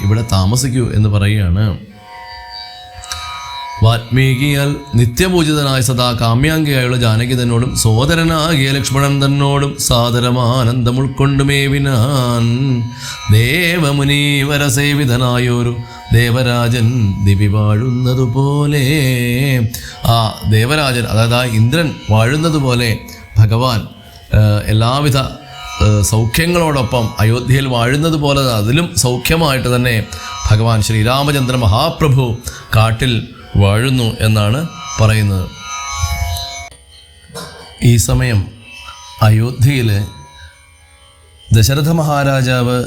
ഇവിടെ താമസിക്കൂ എന്ന് പറയുകയാണ്. വാൽമീകിയാൽ നിത്യപൂജിതനായ സദാ കാമ്യാംഗിയായുള്ള ജാനകി തന്നോടും സോദരനാകിയ ലക്ഷ്മണൻ തന്നോടും സാദരമാനന്ദം ഉൾക്കൊണ്ടുമേവിനാൻ ദേവമുനീവരസേവിതനായൊരു ദേവരാജൻ ദിവി വാഴുന്നതുപോലെ. ആ ദേവരാജൻ, അതായത് ആ ഇന്ദ്രൻ വാഴുന്നതുപോലെ ഭഗവാൻ എല്ലാവിധ സൗഖ്യങ്ങളോടൊപ്പം അയോധ്യയിൽ വാഴുന്നത് പോലെ അതിലും സൗഖ്യമായിട്ട് തന്നെ ഭഗവാൻ ശ്രീരാമചന്ദ്ര മഹാപ്രഭു കാട്ടിൽ വാഴുന്നു എന്നാണ് പറയുന്നത്. ഈ സമയം അയോധ്യയിൽ ദശരഥ മഹാരാജാവ്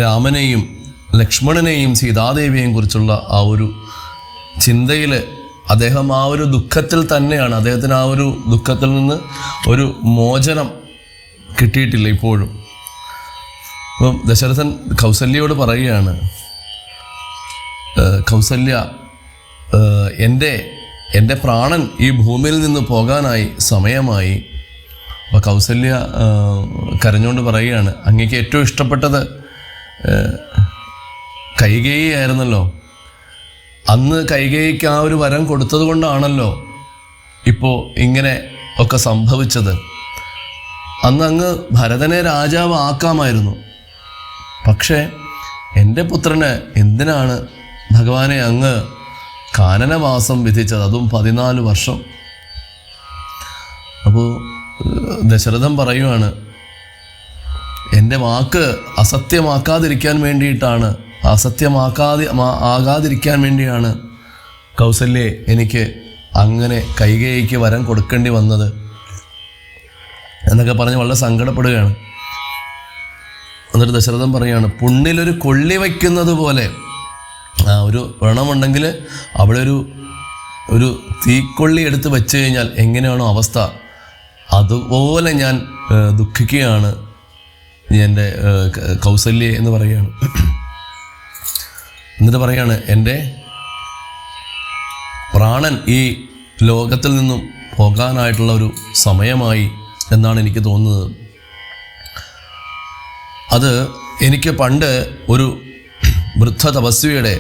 രാമനെയും ലക്ഷ്മണനെയും സീതാദേവിയെയും കുറിച്ചുള്ള ആ ഒരു ചിന്തയിൽ അദ്ദേഹം ആ ഒരു ദുഃഖത്തിൽ തന്നെയാണ്. അദ്ദേഹത്തിന് ആ ഒരു ദുഃഖത്തിൽ നിന്ന് ഒരു മോചനം കിട്ടിയിട്ടില്ല ഇപ്പോഴും. അപ്പം ദശരഥൻ കൗസല്യയോട് പറയുകയാണ്, കൗസല്യ, എൻ്റെ പ്രാണൻ ഈ ഭൂമിയിൽ നിന്ന് പോകാനായി സമയമായി. അപ്പോൾ കൗസല്യ കരഞ്ഞുകൊണ്ട് പറയുകയാണ്, അങ്ങേക്ക് ഏറ്റവും ഇഷ്ടപ്പെട്ടത് കൈകേയി ആയിരുന്നല്ലോ. അന്ന് കൈകേയിക്ക് ആ ഒരു വരം കൊടുത്തത് കൊണ്ടാണല്ലോ ഇപ്പോൾ ഇങ്ങനെ ഒക്കെ സംഭവിച്ചത്. അന്ന് അങ്ങ് ഭരതനെ രാജാവ് ആക്കാമായിരുന്നു. പക്ഷേ എൻ്റെ പുത്രന് എന്തിനാണ് ഭഗവാനെ അങ്ങ് കാനനവാസം വിധിച്ചത്, അതും 14 വർഷം. അപ്പോൾ ദശരഥൻ പറയുവാണ്, എൻ്റെ വാക്ക് അസത്യമാക്കാതിരിക്കാൻ വേണ്ടിയിട്ടാണ്, ആകാതിരിക്കാൻ വേണ്ടിയാണ് കൗസല്യെ എനിക്ക് അങ്ങനെ കൈകേയിക്ക് വരം കൊടുക്കേണ്ടി വന്നത് എന്നൊക്കെ പറഞ്ഞ് വളരെ സങ്കടപ്പെടുകയാണ്. എന്നിട്ട് ദശരഥൻ പറയുകയാണ്, പുണ്ണിലൊരു കൊള്ളി വയ്ക്കുന്നത് പോലെ ഒരു വ്രണമുണ്ടെങ്കിൽ അവിടെ ഒരു തീക്കൊള്ളി എടുത്ത് വെച്ച് കഴിഞ്ഞാൽ എങ്ങനെയാണോ അവസ്ഥ, അതുപോലെ ഞാൻ ദുഃഖിക്കുകയാണ് എൻ്റെ കൗസല്യെ എന്ന് പറയുകയാണ്. എന്നിട്ട് പറയാണ്, എൻ്റെ പ്രാണൻ ഈ ലോകത്തിൽ നിന്നും പോകാനായിട്ടുള്ള ഒരു സമയമായി എന്നാണ് എനിക്ക് തോന്നുന്നത്. അത് എനിക്ക് പണ്ട് ഒരു വൃദ്ധ തപസ്വിയുടെ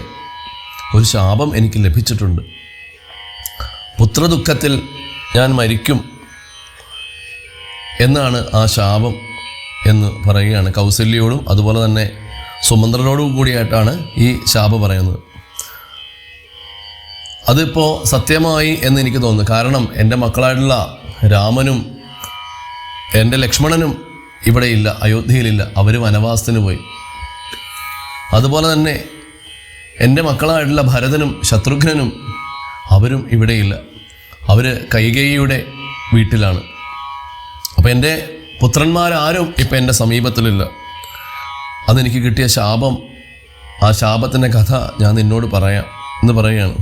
ഒരു ശാപം എനിക്ക് ലഭിച്ചിട്ടുണ്ട്. പുത്രദുഃഖത്തിൽ ഞാൻ മരിക്കും എന്നാണ് ആ ശാപം എന്ന് പറയുകയാണ്. കൗസല്യയോടും അതുപോലെ തന്നെ സുമന്ത്രനോടും കൂടിയായിട്ടാണ് ഈ ശാപം പറയുന്നത്. അതിപ്പോൾ സത്യമായി എന്ന് എനിക്ക് തോന്നുന്നു. കാരണം എൻ്റെ മക്കളായിട്ടുള്ള രാമനും എൻ്റെ ലക്ഷ്മണനും ഇവിടെ ഇല്ല, അയോധ്യയിലില്ല. അവർ വനവാസത്തിന് പോയി. അതുപോലെ തന്നെ എൻ്റെ മക്കളായിട്ടുള്ള ഭരതനും ശത്രുഘ്നനും അവരും ഇവിടെയില്ല. അവർ കൈകേയിയുടെ വീട്ടിലാണ്. അപ്പം എൻ്റെ പുത്രന്മാരാരും ഇപ്പം എൻ്റെ സമീപത്തിലില്ല. അതെനിക്ക് കിട്ടിയ ശാപം, ആ ശാപത്തിൻ്റെ കഥ ഞാൻ നിന്നോട് പറയാം എന്ന് പറയുകയാണ്.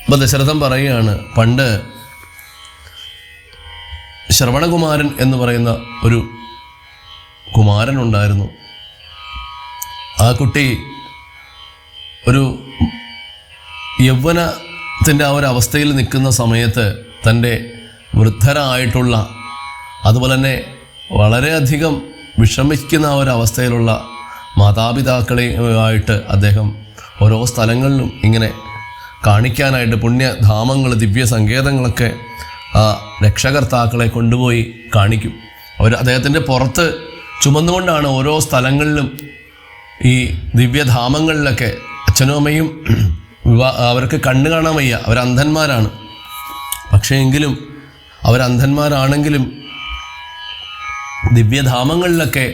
അപ്പം ദശരഥൻ പറയുകയാണ്, പണ്ട് ശ്രവണകുമാരൻ എന്ന് പറയുന്ന ഒരു കുമാരൻ ഉണ്ടായിരുന്നു. ആ കുട്ടി ഒരു യൗവനത്തിൻ്റെ ആ ഒരു അവസ്ഥയിൽ നിൽക്കുന്ന സമയത്ത് തൻ്റെ വൃദ്ധരായിട്ടുള്ള, അതുപോലെ തന്നെ വളരെയധികം വിഷമിക്കുന്ന ആ ഒരു അവസ്ഥയിലുള്ള മാതാപിതാക്കളായിട്ട് അദ്ദേഹം ഓരോ സ്ഥലങ്ങളിലും ഇങ്ങനെ കാണിക്കാനായിട്ട് പുണ്യധാമങ്ങൾ, ദിവ്യ സങ്കേതങ്ങളൊക്കെ ആ രക്ഷകർത്താക്കളെ കൊണ്ടുപോയി കാണിക്കും. അദ്ദേഹത്തിൻ്റെ പുറത്ത് ചുമന്നുകൊണ്ടാണ് ഓരോ സ്ഥലങ്ങളിലും ഈ ദിവ്യധാമങ്ങളിലൊക്കെ. അച്ഛനും അമ്മയും അവർക്ക് കണ്ണു കാണാൻ വയ്യ, അവരന്ധന്മാരാണ്. പക്ഷേ എങ്കിലും അവരന്ധന്മാരാണെങ്കിലും ദിവ്യധാമങ്ങളിലൊക്കെ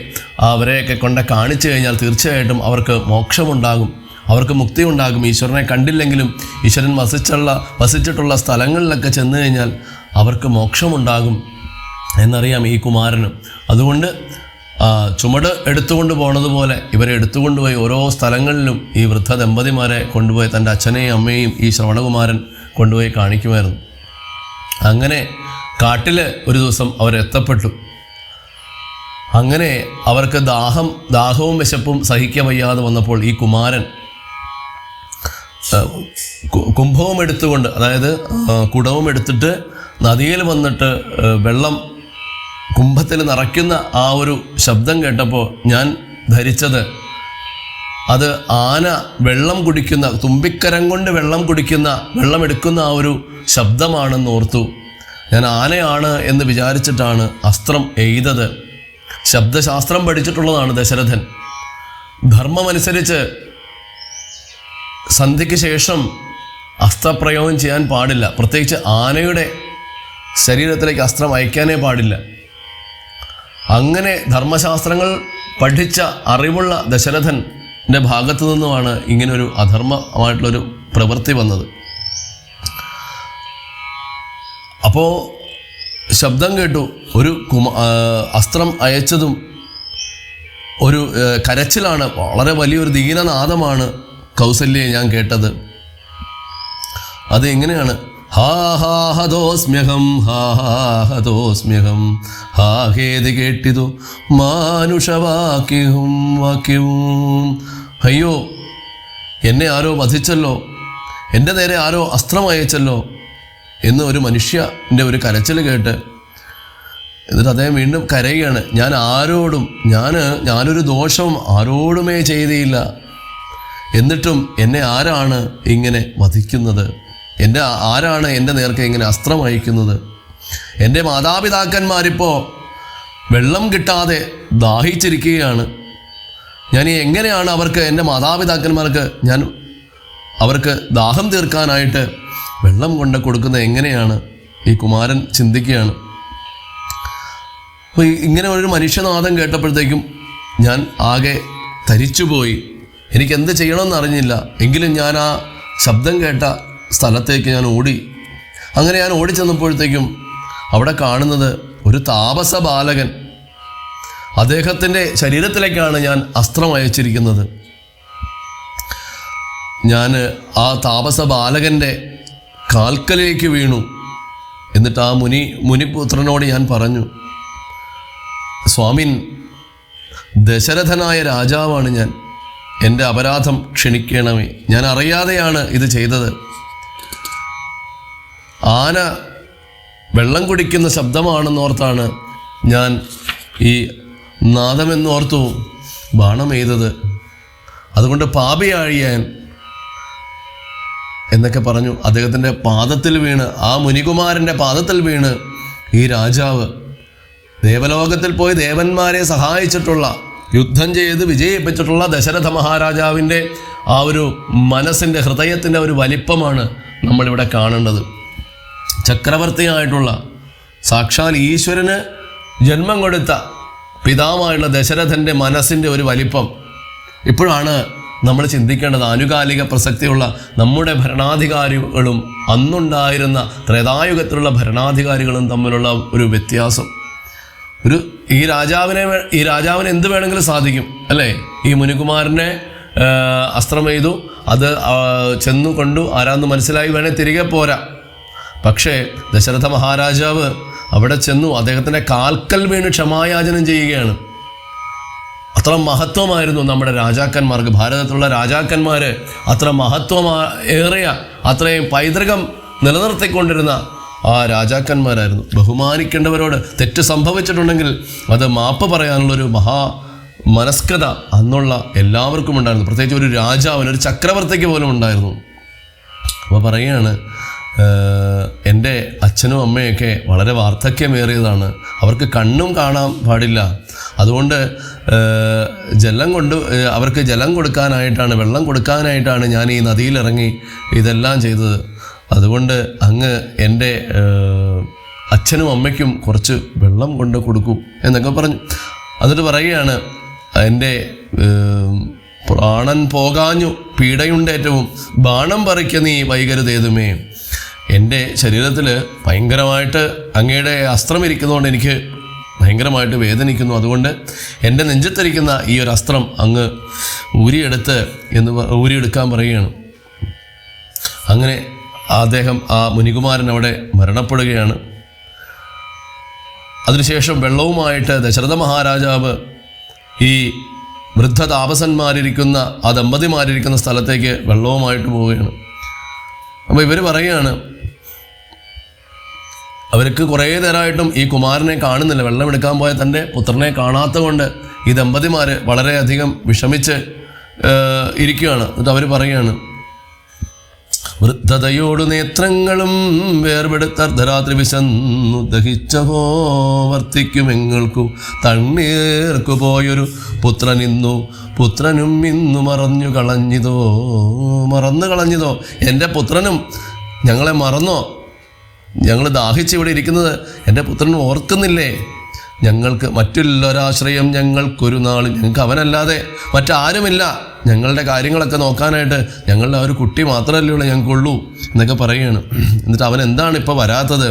അവരെയൊക്കെ കൊണ്ട് കാണിച്ചു കഴിഞ്ഞാൽ തീർച്ചയായിട്ടും അവർക്ക് മോക്ഷമുണ്ടാകും, അവർക്ക് മുക്തി ഉണ്ടാകും. ഈശ്വരനെ കണ്ടില്ലെങ്കിലും ഈശ്വരൻ വസിച്ചിട്ടുള്ള സ്ഥലങ്ങളിലൊക്കെ ചെന്ന് കഴിഞ്ഞാൽ അവർക്ക് മോക്ഷമുണ്ടാകും എന്നറിയാം ഈ കുമാരനും. അതുകൊണ്ട് ചുമട് എടുത്തുകൊണ്ട് പോണതുപോലെ ഇവരെ എടുത്തുകൊണ്ടുപോയി ഓരോ സ്ഥലങ്ങളിലും ഈ വൃദ്ധ ദമ്പതിമാരെ കൊണ്ടുപോയി തൻ്റെ അച്ഛനെയും അമ്മയെയും ഈ ശ്രവണകുമാരൻ കൊണ്ടുപോയി കാണിക്കുമായിരുന്നു. അങ്ങനെ കാട്ടിൽ ഒരു ദിവസം അവരെത്തപ്പെട്ടു. അങ്ങനെ അവർക്ക് ദാഹവും വിശപ്പും സഹിക്കാൻ വയ്യാതെ വന്നപ്പോൾ ഈ കുമാരൻ കുംഭവും എടുത്തുകൊണ്ട്, അതായത് കുടവും എടുത്തിട്ട് നദിയിൽ വന്നിട്ട് വെള്ളം കുംഭത്തിൽ നിറയ്ക്കുന്ന ആ ഒരു ശബ്ദം കേട്ടപ്പോൾ ഞാൻ ധരിച്ചത് അത് ആന വെള്ളം കുടിക്കുന്ന, തുമ്പിക്കരം കൊണ്ട് വെള്ളം കുടിക്കുന്ന, വെള്ളം എടുക്കുന്ന ആ ഒരു ശബ്ദമാണെന്ന് ഓർത്തു. ഞാൻ ആനയാണ് എന്ന് വിചാരിച്ചിട്ടാണ് അസ്ത്രം എയ്തത്. ശബ്ദശാസ്ത്രം പഠിച്ചിട്ടുള്ളതാണ് ദശരഥൻ. ധർമ്മമനുസരിച്ച് സന്ധ്യയ്ക്ക് ശേഷം അസ്ത്രപ്രയോഗം ചെയ്യാൻ പാടില്ല. പ്രത്യേകിച്ച് ആനയുടെ ശരീരത്തിലേക്ക് അസ്ത്രം അയക്കാനേ പാടില്ല. അങ്ങനെ ധർമ്മശാസ്ത്രങ്ങൾ പഠിച്ച അറിവുള്ള ദശരഥൻ്റെ ഭാഗത്തു നിന്നുമാണ് ഇങ്ങനൊരു അധർമ്മമായിട്ടുള്ളൊരു പ്രവൃത്തി വന്നത്. അപ്പോൾ ശബ്ദം കേട്ടു. ഒരു അസ്ത്രം അയച്ചതും ഒരു കരച്ചിലാണ്, വളരെ വലിയൊരു ദീനനാദമാണ് കൗസല്യെ ഞാൻ കേട്ടത്. അത് എങ്ങനെയാണ്? ഹാ ഹാ ഹതോസ്മ്യഹം, ഹാ ഹാ ഹതോസ്മ്യഹം, ഹാ ഹേത് കേട്ടിതു മാനുഷവാക്യവും വാക്യവും. അയ്യോ, എന്നെ ആരോ വധിച്ചല്ലോ, എൻ്റെ നേരെ ആരോ അസ്ത്രം അയച്ചല്ലോ എന്ന് ഒരു മനുഷ്യൻ്റെ ഒരു കരച്ചിൽ കേട്ട് എന്നിട്ട് അദ്ദേഹം വീണ്ടും കരയുകയാണ്. ഞാൻ ആരോടും, ഞാനൊരു ദോഷവും ആരോടുമേ ചെയ്തില്ല, എന്നിട്ടും എന്നെ ആരാണ് ഇങ്ങനെ വധിക്കുന്നത്? ആരാണ് എൻ്റെ നേർക്ക് ഇങ്ങനെ അസ്ത്രം അയക്കുന്നത്? എൻ്റെ മാതാപിതാക്കന്മാരിപ്പോൾ വെള്ളം കിട്ടാതെ ദാഹിച്ചിരിക്കുകയാണ്. ഞാൻ എങ്ങനെയാണ് എൻ്റെ മാതാപിതാക്കന്മാർക്ക് അവർക്ക് ദാഹം തീർക്കാനായിട്ട് വെള്ളം കൊണ്ട് കൊടുക്കുന്നത് എങ്ങനെയാണ്? ഈ കുമാരൻ ചിന്തിക്കുകയാണ്. അപ്പോൾ ഇങ്ങനെ ഒരു മനുഷ്യനാദം കേട്ടപ്പോഴത്തേക്കും ഞാൻ ആകെ തരിച്ചുപോയി. എനിക്കെന്ത് ചെയ്യണമെന്ന് അറിഞ്ഞില്ല. എങ്കിലും ഞാൻ ആ ശബ്ദം കേട്ട സ്ഥലത്തേക്ക് ഞാൻ ഓടി. അങ്ങനെ ഞാൻ ഓടിച്ചെന്നപ്പോഴത്തേക്കും അവിടെ കാണുന്നത് ഒരു താപസ ബാലകൻ. അദ്ദേഹത്തിൻ്റെ ശരീരത്തിലേക്കാണ് ഞാൻ അസ്ത്രം അയച്ചിരിക്കുന്നത്. ഞാൻ ആ താപസ ബാലകൻ്റെ കാൽക്കലേക്ക് വീണു. എന്നിട്ട് ആ മുനിപുത്രനോട് ഞാൻ പറഞ്ഞു, സ്വാമിൻ, ദശരഥനായ രാജാവാണ് ഞാൻ, എൻ്റെ അപരാധം ക്ഷമിക്കണമേ, ഞാൻ അറിയാതെയാണ് ഇത് ചെയ്തത്. ആന വെള്ളം കുടിക്കുന്ന ശബ്ദമാണെന്നോർത്താണ് ഞാൻ ഈ നാദമെന്നോർത്തു ബാണം എയ്തത്. അതുകൊണ്ട് പാപിയാഴിയാൻ എന്നൊക്കെ പറഞ്ഞു. അദ്ദേഹത്തിൻ്റെ പാദത്തിൽ വീണ്, ആ മുനികുമാരൻ്റെ പാദത്തിൽ വീണ് ഈ രാജാവ് ദേവലോകത്തിൽ പോയി ദേവന്മാരെ സഹായിച്ചിട്ടുള്ള, യുദ്ധം ചെയ്ത് വിജയിപ്പിച്ചിട്ടുള്ള ദശരഥ മഹാരാജാവിൻ്റെ ആ ഒരു മനസ്സിൻ്റെ, ഹൃദയത്തിൻ്റെ ഒരു വലിപ്പമാണ് നമ്മളിവിടെ കാണേണ്ടത്. ചക്രവർത്തിയായിട്ടുള്ള, സാക്ഷാൽ ഈശ്വരന് ജന്മം കൊടുത്ത പിതാവായുള്ള ദശരഥൻ്റെ മനസ്സിൻ്റെ ഒരു വലിപ്പം ഇപ്പോഴാണ് നമ്മൾ ചിന്തിക്കേണ്ടത്. ആനുകാലിക പ്രസക്തിയുള്ള നമ്മുടെ ഭരണാധികാരികളും അന്നുണ്ടായിരുന്ന ത്രേതായുഗത്തിലുള്ള ഭരണാധികാരികളും തമ്മിലുള്ള ഒരു വ്യത്യാസം. ഈ രാജാവിന് എന്ത് വേണമെങ്കിലും സാധിക്കും അല്ലേ? ഈ മുനികുമാരനെ അസ്ത്രം എയ്തു, അത് ചെന്നു കൊണ്ടു, ആരാന്ന് മനസ്സിലായി വേണേൽ തിരികെ പോരാ. പക്ഷേ ദശരഥ മഹാരാജാവ് അവിടെ ചെന്നു, അദ്ദേഹത്തിൻ്റെ കാൽക്കൽ വീണ് ക്ഷമായാചനം ചെയ്യുകയാണ്. അത്ര മഹത്വമായിരുന്നു നമ്മുടെ രാജാക്കന്മാർക്ക്. ഭാരതത്തിലുള്ള രാജാക്കന്മാർ അത്ര മഹത്വമേറിയ, അത്രയും പൈതൃകം നിലനിർത്തിക്കൊണ്ടിരുന്ന ആ രാജാക്കന്മാരായിരുന്നു. ബഹുമാനിക്കേണ്ടവരോട് തെറ്റ് സംഭവിച്ചിട്ടുണ്ടെങ്കിൽ അത് മാപ്പ് പറയാനുള്ളൊരു മനസ്കത അന്നുള്ള എല്ലാവർക്കും ഉണ്ടായിരുന്നു. പ്രത്യേകിച്ച് ഒരു രാജാവിന്, ഒരു ചക്രവർത്തിക്ക് പോലും ഉണ്ടായിരുന്നു. അപ്പോൾ പറയുകയാണ്, എൻ്റെ അച്ഛനും അമ്മയൊക്കെ വളരെ വാർദ്ധക്യമേറിയതാണ്, അവർക്ക് കണ്ണും കാണാൻ പാടില്ല. അതുകൊണ്ട് അവർക്ക് ജലം കൊടുക്കാനായിട്ടാണ്, വെള്ളം കൊടുക്കാനായിട്ടാണ് ഞാൻ ഈ നദിയിലിറങ്ങി ഇതെല്ലാം ചെയ്തത്. അതുകൊണ്ട് അങ്ങ് എൻ്റെ അച്ഛനും അമ്മയ്ക്കും കുറച്ച് വെള്ളം കൊണ്ട് കൊടുക്കൂ എന്നൊക്കെ പറഞ്ഞു. എന്നിട്ട് പറയുകയാണ്, എൻ്റെ പ്രാണൻ പോകാഞ്ഞു പീഡയുണ്ടേറ്റവും ബാണം പറിക്ക നീ വൈകരുതേതുമേ. എൻ്റെ ശരീരത്തിൽ ഭയങ്കരമായിട്ട് അങ്ങയുടെ അസ്ത്രം ഇരിക്കുന്നതുകൊണ്ട് എനിക്ക് ഭയങ്കരമായിട്ട് വേദനിക്കുന്നു. അതുകൊണ്ട് എൻ്റെ നെഞ്ചത്തിരിക്കുന്ന ഈ ഒരു അസ്ത്രം അങ്ങ് ഊരിയെടുക്കാൻ പറയുകയാണ്. അങ്ങനെ അദ്ദേഹം, ആ മുനികുമാരൻ അവിടെ മരണപ്പെടുകയാണ്. അതിനുശേഷം വെള്ളവുമായിട്ട് ദശരഥ മഹാരാജാവ് ഈ വൃദ്ധ താപസന്മാരിരിക്കുന്ന, ആ ദമ്പതിമാരിരിക്കുന്ന സ്ഥലത്തേക്ക് വെള്ളവുമായിട്ട് പോവുകയാണ്. അപ്പോൾ ഇവർ പറയുകയാണ്, അവർക്ക് കുറേ നേരമായിട്ടും ഈ കുമാരനെ കാണുന്നില്ല. വെള്ളം എടുക്കാൻ പോയ തൻ്റെ പുത്രനെ കാണാത്ത കൊണ്ട് ഈ ദമ്പതിമാർ വളരെയധികം വിഷമിച്ച് ഇരിക്കുകയാണ്. എന്നിട്ട് അവർ പറയുകയാണ്, വൃദ്ധതയോടു നേത്രങ്ങളും വേർപെടുത്ത അർദ്ധരാത്രി വിശന്നു ദഹിച്ചഹോ വർത്തിക്കുമെങ്ങൾക്കു തണ്ണീർക്കു പോയൊരു പുത്രനും ഇന്നു മറന്നു കളഞ്ഞിതോ എൻ്റെ പുത്രനും ഞങ്ങളെ മറന്നോ? ഞങ്ങൾ ദാഹിച്ച് ഇവിടെ ഇരിക്കുന്നത് എൻ്റെ പുത്രനും ഓർക്കുന്നില്ലേ? ഞങ്ങൾക്ക് മറ്റുള്ളൊരാശ്രയം ഞങ്ങൾക്കൊരു നാൾ, ഞങ്ങൾക്ക് അവനല്ലാതെ മറ്റാരുമില്ല, ഞങ്ങളുടെ കാര്യങ്ങളൊക്കെ നോക്കാനായിട്ട് ഞങ്ങളുടെ ആ ഒരു കുട്ടി മാത്രമല്ലേ ഉള്ളൂ ഞങ്ങൾക്കുള്ളൂ എന്നൊക്കെ പറയുകയാണ്. എന്നിട്ട് അവൻ എന്താണ് ഇപ്പോൾ വരാത്തത്?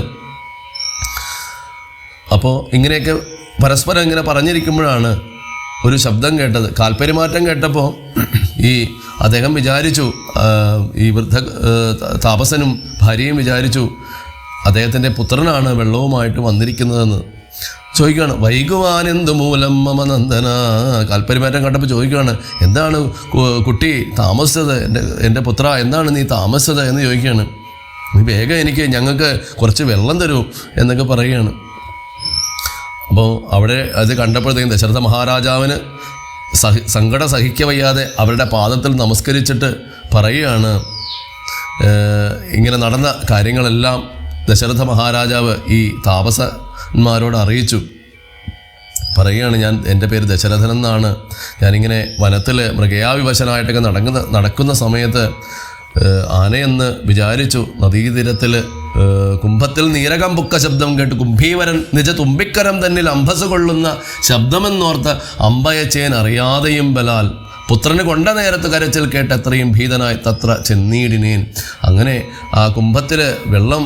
അപ്പോൾ ഇങ്ങനെയൊക്കെ പരസ്പരം ഇങ്ങനെ പറഞ്ഞിരിക്കുമ്പോഴാണ് ഒരു ശബ്ദം കേട്ടത്. കാൽപെരുമാറ്റം കേട്ടപ്പോൾ അദ്ദേഹം വിചാരിച്ചു, ഈ വൃദ്ധ താപസനും ഭാര്യയും വിചാരിച്ചു അദ്ദേഹത്തിൻ്റെ പുത്രനാണ് വെള്ളവുമായിട്ട് വന്നിരിക്കുന്നതെന്ന്. ചോദിക്കുകയാണ്, വൈകുവാനെന്തു മൂലം മമ നന്ദന. കാൽപെരുമാറ്റം കണ്ടപ്പോൾ ചോദിക്കുകയാണ്, എന്താണ് കുട്ടി താമസിച്ചത്? എൻ്റെ പുത്ര, എന്താണ് നീ താമസിച്ചത് എന്ന് ചോദിക്കുകയാണ്. നീ വേഗം ഞങ്ങൾക്ക് കുറച്ച് വെള്ളം തരൂ എന്നൊക്കെ പറയുകയാണ്. അപ്പോൾ അവിടെ അത് കണ്ടപ്പോഴത്തേക്കും ദശരഥ മഹാരാജാവിന് സങ്കടം സഹിക്കവയ്യാതെ അവരുടെ പാദത്തിൽ നമസ്കരിച്ചിട്ട് പറയുകയാണ്, ഇങ്ങനെ നടന്ന കാര്യങ്ങളെല്ലാം ദശരഥ മഹാരാജാവ് ഈ താപസന്മാരോട് അറിയിച്ചു. പറയുകയാണ്, എൻ്റെ പേര് ദശരഥൻ എന്നാണ്. ഞാനിങ്ങനെ വനത്തിൽ മൃഗയാവിവശനായിട്ടൊക്കെ നടക്കുന്ന സമയത്ത് ആനയെന്ന് വിചാരിച്ചു. നദീതീരത്തിൽ കുംഭത്തിൽ നീരകം പുക്ക ശബ്ദം കേട്ട് കുംഭീവരൻ നിജ തുമ്പിക്കരം തന്നിൽ അംഭസ് കൊള്ളുന്ന ശബ്ദമെന്നോർത്ത് അമ്പയച്ചേൻ അറിയാതെയും ബലാൽ പുത്രന് കൊണ്ട നേരത്ത് കരച്ചിൽ കേട്ട് എത്രയും ഭീതനായി തത്ര ചെന്നീടിനേൻ. അങ്ങനെ ആ കുംഭത്തിൽ വെള്ളം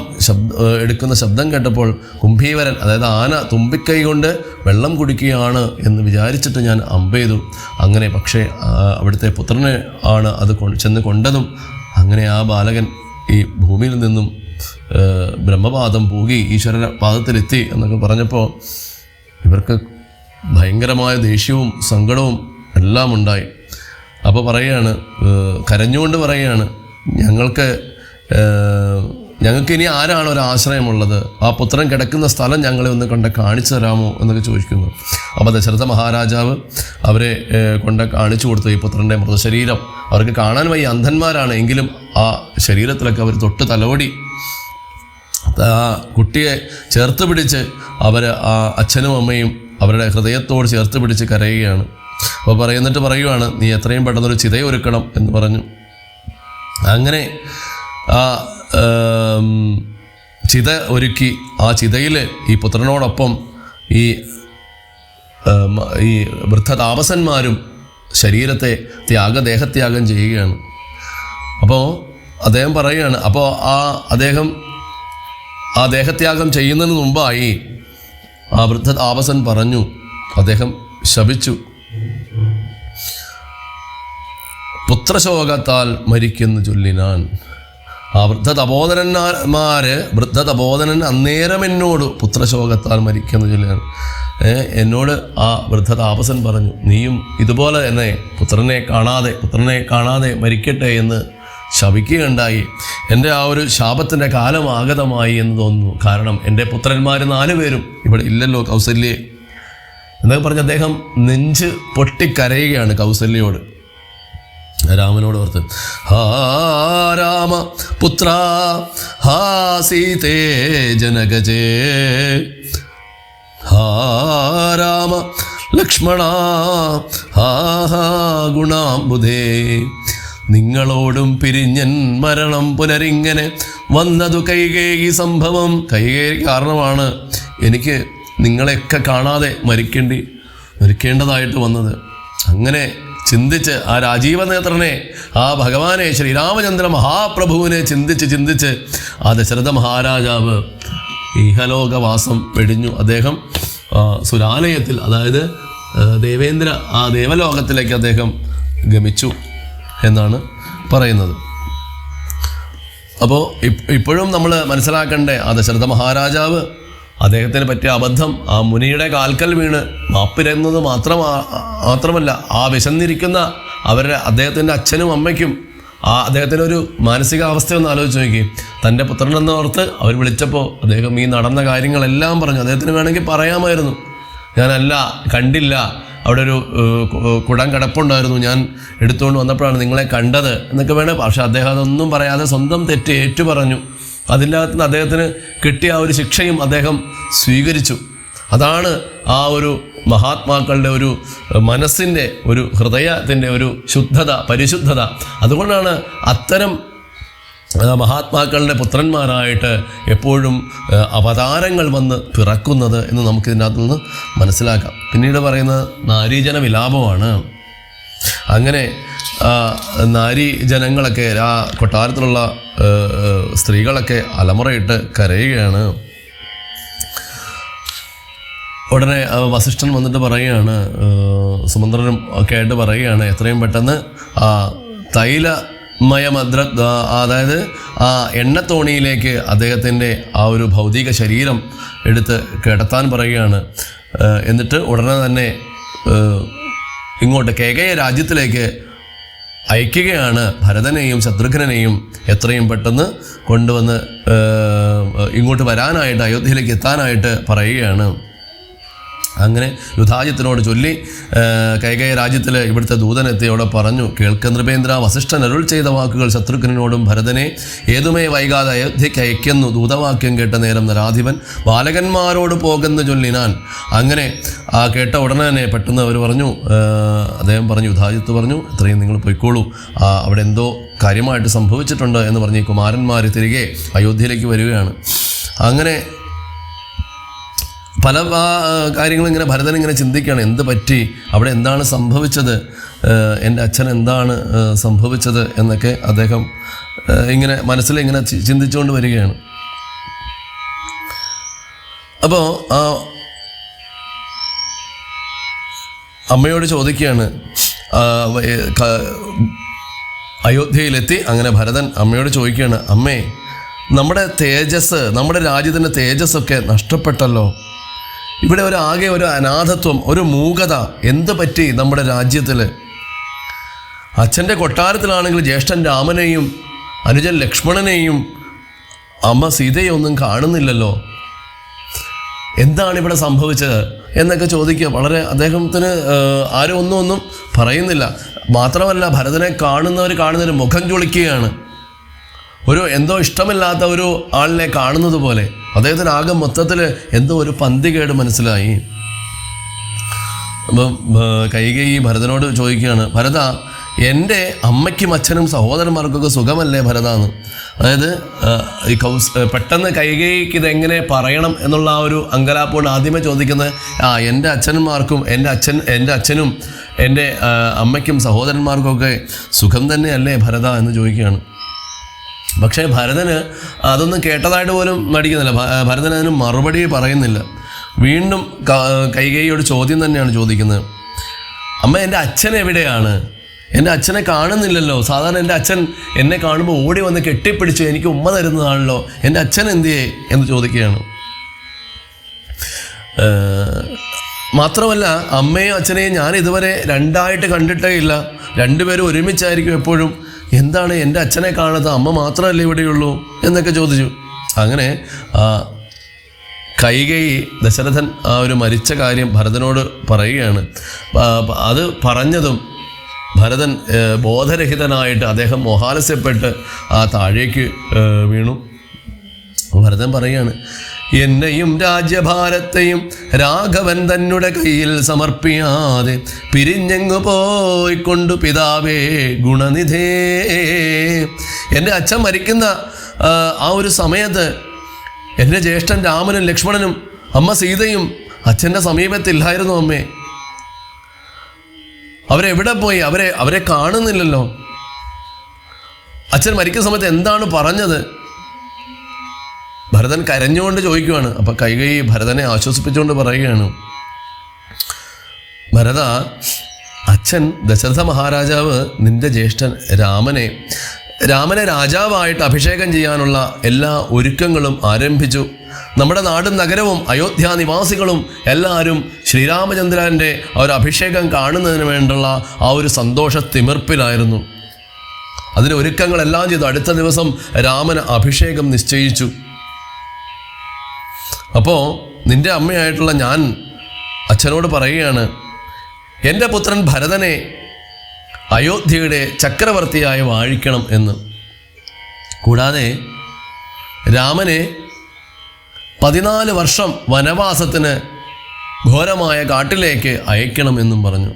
എടുക്കുന്ന ശബ്ദം കേട്ടപ്പോൾ കുംഭീവരൻ, അതായത് ആന തുമ്പിക്കൈ കൊണ്ട് വെള്ളം കുടിക്കുകയാണ് എന്ന് വിചാരിച്ചിട്ട് ഞാൻ അമ്പെയ്തു. അങ്ങനെ പക്ഷേ അവിടുത്തെ പുത്രനെ ആണ് അത് ചെന്ന് കൊണ്ടതും. അങ്ങനെ ആ ബാലകൻ ഈ ഭൂമിയിൽ നിന്നും ബ്രഹ്മപാദം പൂകി ഈശ്വര പാദത്തിലെത്തി എന്നൊക്കെ പറഞ്ഞപ്പോൾ ഇവർക്ക് ഭയങ്കരമായ ദേഷ്യവും സങ്കടവും എല്ലാം ഉണ്ടായി. അപ്പോൾ പറയുകയാണ്, കരഞ്ഞുകൊണ്ട് പറയുകയാണ്, ഞങ്ങൾക്ക് ഇനി ആരാണ് ഒരു ആശ്രയമുള്ളത്? ആ പുത്രൻ കിടക്കുന്ന സ്ഥലം ഞങ്ങളെ ഒന്ന് കാണിച്ചു തരാമോ എന്നൊക്കെ ചോദിക്കുന്നു. അപ്പോൾ ദശരഥ മഹാരാജാവ് അവരെ കാണിച്ചു കൊടുത്തു ഈ പുത്രൻ്റെ മൃതശരീരം. അവർക്ക് കാണാൻ വയ്യ, അന്ധന്മാരാണ്, എങ്കിലും ആ ശരീരത്തിലൊക്കെ അവർ തൊട്ട് തലോടി ആ കുട്ടിയെ ചേർത്ത് പിടിച്ച് അവർ ആ അച്ഛനും അമ്മയും അവരുടെ ഹൃദയത്തോട് ചേർത്ത് പിടിച്ച് കരയുകയാണ്. അപ്പോൾ പറയുകയാണ്, നീ എത്രയും പെട്ടെന്നൊരു ചിതയൊരുക്കണം എന്ന് പറഞ്ഞു. അങ്ങനെ ആ ചിത ഒരുക്കി ആ ചിതയിൽ ഈ പുത്രനോടൊപ്പം ഈ വൃദ്ധതാപസന്മാരും ശരീരത്തെ ദേഹത്യാഗം ചെയ്യുകയാണ്. അപ്പോൾ അദ്ദേഹം പറയുകയാണ്, അപ്പോൾ ആ ദേഹത്യാഗം ചെയ്യുന്നതിന് മുമ്പായി ആ വൃദ്ധതാപസൻ പറഞ്ഞു, അദ്ദേഹം ശപിച്ചു, പുത്രശോകത്താൽ മരിക്കുന്നു ചൊല്ലിനാൻ. ആ വൃദ്ധതപോധനൻ അന്നേരം എന്നോട് പുത്രശോകത്താൽ മരിക്കുന്നു ചൊല്ലിനാൻ. എന്നോട് ആ വൃദ്ധതാപസൻ പറഞ്ഞു, നീയും ഇതുപോലെ തന്നെ പുത്രനെ കാണാതെ മരിക്കട്ടെ എന്ന് ശപിക്കുകയുണ്ടായി. എൻ്റെ ആ ഒരു ശാപത്തിൻ്റെ കാലം ആഗതമായി എന്ന് തോന്നുന്നു. കാരണം എൻ്റെ പുത്രന്മാർ 4 പേരും ഇവിടെ ഇല്ലല്ലോ കൗസല്യേ എന്നൊക്കെ പറഞ്ഞ് അദ്ദേഹം നെഞ്ച് പൊട്ടിക്കരയുകയാണ് കൗസല്യയോട്, രാമനോട് ഓർത്ത്. ഹാ രാമ പുത്ര ഹാ സീതേ ജനകജേ ഹാ രാമ ലക്ഷ്മണ ഹാ ഗുണാംബുധേ. നിങ്ങളോടും പിരിഞ്ഞൻ മരണം പുനരിങ്ങനെ വന്നതു കൈകേയി സംഭവം. കൈകേയി കാരണമാണ് എനിക്ക് നിങ്ങളെയൊക്കെ കാണാതെ മരിക്കേണ്ടതായിട്ട് വന്നത്. അങ്ങനെ ചിന്തിച്ച് ആ രാജീവനേത്രനെ, ആ ഭഗവാനെ ശ്രീരാമചന്ദ്ര മഹാപ്രഭുവിനെ ചിന്തിച്ച് ആ ദശരഥ മഹാരാജാവ് ഇഹലോകവാസം വെടിഞ്ഞു. അദ്ദേഹം സുരാലയത്തിൽ, അതായത് ആ ദേവലോകത്തിലേക്ക് അദ്ദേഹം ഗമിച്ചു എന്നാണ് പറയുന്നത്. അപ്പോൾ ഇപ്പോഴും നമ്മൾ മനസ്സിലാക്കേണ്ട, ആ ദശരഥ മഹാരാജാവ് അദ്ദേഹത്തിന് പറ്റിയ അബദ്ധം ആ മുനിയുടെ കാൽക്കൽ വീണ് മാപ്പിരുന്നത് മാത്രമല്ല, ആ വിശന്നിരിക്കുന്ന അദ്ദേഹത്തിൻ്റെ അച്ഛനും അമ്മയ്ക്കും അദ്ദേഹത്തിനൊരു മാനസികാവസ്ഥയൊന്ന് ആലോചിച്ച് നോക്കി. തൻ്റെ പുത്രനെന്ന് ഓർത്ത് അവർ വിളിച്ചപ്പോൾ അദ്ദേഹം ഈ നടന്ന കാര്യങ്ങളെല്ലാം പറഞ്ഞു. അദ്ദേഹത്തിന് വേണമെങ്കിൽ പറയാമായിരുന്നു, ഞാനല്ല, കണ്ടില്ല, അവിടെ ഒരു കുടം കിടപ്പുണ്ടായിരുന്നു, ഞാൻ എടുത്തുകൊണ്ട് വന്നപ്പോഴാണ് നിങ്ങളെ കണ്ടത് എന്നൊക്കെ വേണേൽ. പക്ഷെ അദ്ദേഹം അതൊന്നും പറയാതെ സ്വന്തം തെറ്റ് ഏറ്റു പറഞ്ഞു. അതിൻ്റെ അകത്തുനിന്ന് അദ്ദേഹത്തിന് കിട്ടിയ ആ ഒരു ശിക്ഷയും അദ്ദേഹം സ്വീകരിച്ചു. അതാണ് ആ ഒരു മഹാത്മാക്കളുടെ ഒരു മനസ്സിൻ്റെ, ഒരു ഹൃദയത്തിൻ്റെ ഒരു ശുദ്ധത, പരിശുദ്ധത. അതുകൊണ്ടാണ് അത്തരം മഹാത്മാക്കളുടെ പുത്രന്മാരായിട്ട് എപ്പോഴും അവതാരങ്ങൾ വന്ന് പിറക്കുന്നത് എന്ന് നമുക്കിതിനകത്ത് നിന്ന് മനസ്സിലാക്കാം. പിന്നീട് പറയുന്നത് നാരീജന വിലാപമാണ്. അങ്ങനെ നാരീജനങ്ങളൊക്കെ, ആ കൊട്ടാരത്തിലുള്ള സ്ത്രീകളൊക്കെ അലമുറയിട്ട് കരയുകയാണ്. ഉടനെ വസിഷ്ഠൻ വന്നിട്ട് പറയുകയാണ്, സുമന്ത്രനും ഒക്കെ ആയിട്ട് പറയുകയാണ്, എത്രയും പെട്ടെന്ന് തൈലമയമദ്ര, അതായത് ആ എണ്ണത്തോണിയിലേക്ക് അദ്ദേഹത്തിൻ്റെ ആ ഒരു ഭൗതിക ശരീരം എടുത്ത് കിടത്താൻ പറയുകയാണ്. എന്നിട്ട് ഉടനെ തന്നെ ഇങ്ങോട്ട് കേകയ രാജ്യത്തിലേക്ക് അയക്കുകയാണ്. ഭരതനെയും ശത്രുഘ്നെയും എത്രയും പെട്ടെന്ന് കൊണ്ടുവന്ന് ഇങ്ങോട്ട് വരാനായിട്ട്, അയോധ്യയിലേക്ക് എത്താനായിട്ട് പറയുകയാണ്. അങ്ങനെ യുധാജിത്തിനോട് ചൊല്ലി കൈകേയ രാജ്യത്തിൽ ഇവിടുത്തെ ദൂതനെത്തി അവിടെ പറഞ്ഞു, കേൾക്ക നൃപേന്ദ്ര, വസിഷ്ഠൻ അരുൾ ചെയ്ത വാക്കുകൾ ശത്രുഘ്നോടും ഭരതനെ ഏതുമേ വൈകാതെ അയോധ്യയ്ക്ക് അയക്കുന്നു. ദൂതവാക്യം കേട്ട നേരം നരാധിപൻ ബാലകന്മാരോട് പോകുന്ന ചൊല്ലിനാൻ. അങ്ങനെ ആ കേട്ട ഉടനെ തന്നെ പെട്ടെന്ന് അവർ പറഞ്ഞു, അദ്ദേഹം പറഞ്ഞു, യുധാജിത്ത് പറഞ്ഞു, ഇത്രയും നിങ്ങൾ പൊയ്ക്കോളൂ, അവിടെ എന്തോ കാര്യമായിട്ട് സംഭവിച്ചിട്ടുണ്ട് എന്ന് പറഞ്ഞ് ഈ കുമാരന്മാർ തിരികെ അയോധ്യയിലേക്ക് വരികയാണ്. അങ്ങനെ പല കാര്യങ്ങളിങ്ങനെ ഭരതൻ ഇങ്ങനെ ചിന്തിക്കുകയാണ്, എന്ത് പറ്റി, അവിടെ എന്താണ് സംഭവിച്ചത്, എൻ്റെ അച്ഛൻ എന്താണ് സംഭവിച്ചത് എന്നൊക്കെ അദ്ദേഹം ഇങ്ങനെ മനസ്സിലിങ്ങനെ ചിന്തിച്ചുകൊണ്ട് വരികയാണ്. അപ്പോൾ ആ അമ്മയോട് ചോദിക്കുകയാണ്, അയോധ്യയിലെത്തി. അങ്ങനെ ഭരതൻ അമ്മയോട് ചോദിക്കുകയാണ്, അമ്മേ, നമ്മുടെ തേജസ്, നമ്മുടെ രാജ്യത്തിൻ്റെ തേജസ്സൊക്കെ നഷ്ടപ്പെട്ടല്ലോ. ഇവിടെ ആകെ ഒരു അനാഥത്വം, ഒരു മൂകത എന്ത് പറ്റി നമ്മുടെ രാജ്യത്തിൽ? അച്ഛൻ്റെ കൊട്ടാരത്തിലാണെങ്കിൽ ജ്യേഷ്ഠൻ രാമനെയും അനുജൻ ലക്ഷ്മണനെയും അമ്മ സീതയെ ഒന്നും കാണുന്നില്ലല്ലോ. എന്താണ് ഇവിടെ സംഭവിച്ചത് എന്നൊക്കെ ചോദിക്കുക. വളരെ അദ്ദേഹത്തിന് ആരും ഒന്നും പറയുന്നില്ല. മാത്രമല്ല, ഭരതനെ കാണുന്നവർ മുഖം ചുളിക്കുകയാണ്. ഒരു എന്തോ ഇഷ്ടമില്ലാത്ത ഒരു ആളിനെ കാണുന്നത് പോലെ അദ്ദേഹത്തിന് ആകെ മൊത്തത്തിൽ എന്തോ ഒരു പന്തികേട് മനസ്സിലായി. അപ്പം കൈകേയി ഭരതനോട് ചോദിക്കുകയാണ്, ഭരത, എൻ്റെ അമ്മയ്ക്കും അച്ഛനും സഹോദരന്മാർക്കൊക്കെ സുഖമല്ലേ ഭരതാന്ന്? അതായത് ഈ പെട്ടെന്ന് കൈകേയിക്ക് ഇതെങ്ങനെ പറയണം എന്നുള്ള ആ ഒരു അങ്കലാപ്പോട് ആദ്യമേ ചോദിക്കുന്നത്, എൻ്റെ അച്ഛന്മാർക്കും എൻ്റെ അച്ഛനും എൻ്റെ അമ്മയ്ക്കും സഹോദരന്മാർക്കൊക്കെ സുഖം തന്നെയല്ലേ ഭരത എന്ന് ചോദിക്കുകയാണ്. പക്ഷേ ഭരതന് അതൊന്നും കേട്ടതായിട്ട് പോലും നടിക്കുന്നില്ല. ഭരതൻ അതിന് മറുപടി പറയുന്നില്ല. വീണ്ടും കൈകേയിയോട് ചോദ്യം തന്നെയാണ് ചോദിക്കുന്നത്, അമ്മ, എൻ്റെ അച്ഛൻ എവിടെയാണ്? എൻ്റെ അച്ഛനെ കാണുന്നില്ലല്ലോ. സാധാരണ എൻ്റെ അച്ഛൻ എന്നെ കാണുമ്പോൾ ഓടി വന്ന് കെട്ടിപ്പിടിച്ച് എനിക്ക് ഉമ്മ തരുന്നതാണല്ലോ. എൻ്റെ അച്ഛൻ എന്തിയേ എന്ന് ചോദിക്കുകയാണ്. മാത്രമല്ല, അമ്മയും അച്ഛനെയും ഞാൻ ഇതുവരെ രണ്ടായിട്ട് കണ്ടിട്ടേ ഇല്ല. രണ്ടുപേരും ഒരുമിച്ചായിരിക്കും എപ്പോഴും. എന്താണ് എൻ്റെ അച്ഛനെ കാണാത്ത, അമ്മ മാത്രമല്ലേ ഇവിടെയുള്ളൂ എന്നൊക്കെ ചോദിച്ചു. അങ്ങനെ കൈകേയി ദശരഥൻ ആ ഒരു മരിച്ച കാര്യം ഭരതനോട് പറയുകയാണ്. അത് പറഞ്ഞതും ഭരതൻ ബോധരഹിതനായിട്ട് അദ്ദേഹം മോഹാലസ്യപ്പെട്ട് താഴേക്ക് വീണു. ഭരതൻ പറയുകയാണ്, എന്നെയും രാജ്യഭാരത്തെയും രാഘവൻ തന്നെ കയ്യിൽ സമർപ്പിയാതെ പിരിഞ്ഞെങ്ങു പോയിക്കൊണ്ടു പിതാവേ ഗുണനിധേ. എൻ്റെ അച്ഛൻ മരിക്കുന്ന ആ ഒരു സമയത്ത് എൻ്റെ ജ്യേഷ്ഠൻ രാമനും ലക്ഷ്മണനും അമ്മ സീതയും അച്ഛൻ്റെ സമീപത്തില്ലായിരുന്നു അമ്മേ. അവരെവിടെ പോയി? അവരെ കാണുന്നില്ലല്ലോ. അച്ഛൻ മരിക്കുന്ന സമയത്ത് എന്താണ് പറഞ്ഞത്? ഭരതൻ കരഞ്ഞുകൊണ്ട് ചോദിക്കുകയാണ്. അപ്പം കൈകേയി ഭരതനെ ആശ്വസിപ്പിച്ചുകൊണ്ട് പറയുകയാണ്, ഭരത, അച്ഛൻ ദശരഥ മഹാരാജാവ് നിന്റെ ജ്യേഷ്ഠൻ രാമനെ രാജാവായിട്ട് അഭിഷേകം ചെയ്യാനുള്ള എല്ലാ ഒരുക്കങ്ങളും ആരംഭിച്ചു. നമ്മുടെ നാടും നഗരവും അയോധ്യ നിവാസികളും എല്ലാവരും ശ്രീരാമചന്ദ്രൻ്റെ ആ ഒരു അഭിഷേകം കാണുന്നതിന് വേണ്ടുള്ള ആ ഒരു സന്തോഷത്തിമിർപ്പിലായിരുന്നു. അതിന് ഒരുക്കങ്ങളെല്ലാം ചെയ്തു. അടുത്ത ദിവസം രാമന് അഭിഷേകം നിശ്ചയിച്ചു. അപ്പോൾ നിൻ്റെ അമ്മയായിട്ടുള്ള ഞാൻ അച്ഛനോട് പറയുകയാണ്, എൻ്റെ പുത്രൻ ഭരതനെ അയോധ്യയുടെ ചക്രവർത്തിയായി വാഴിക്കണം എന്ന്. കൂടാതെ രാമനെ 14 വർഷം വനവാസത്തിന് ഘോരമായ കാട്ടിലേക്ക് അയക്കണമെന്നും പറഞ്ഞു.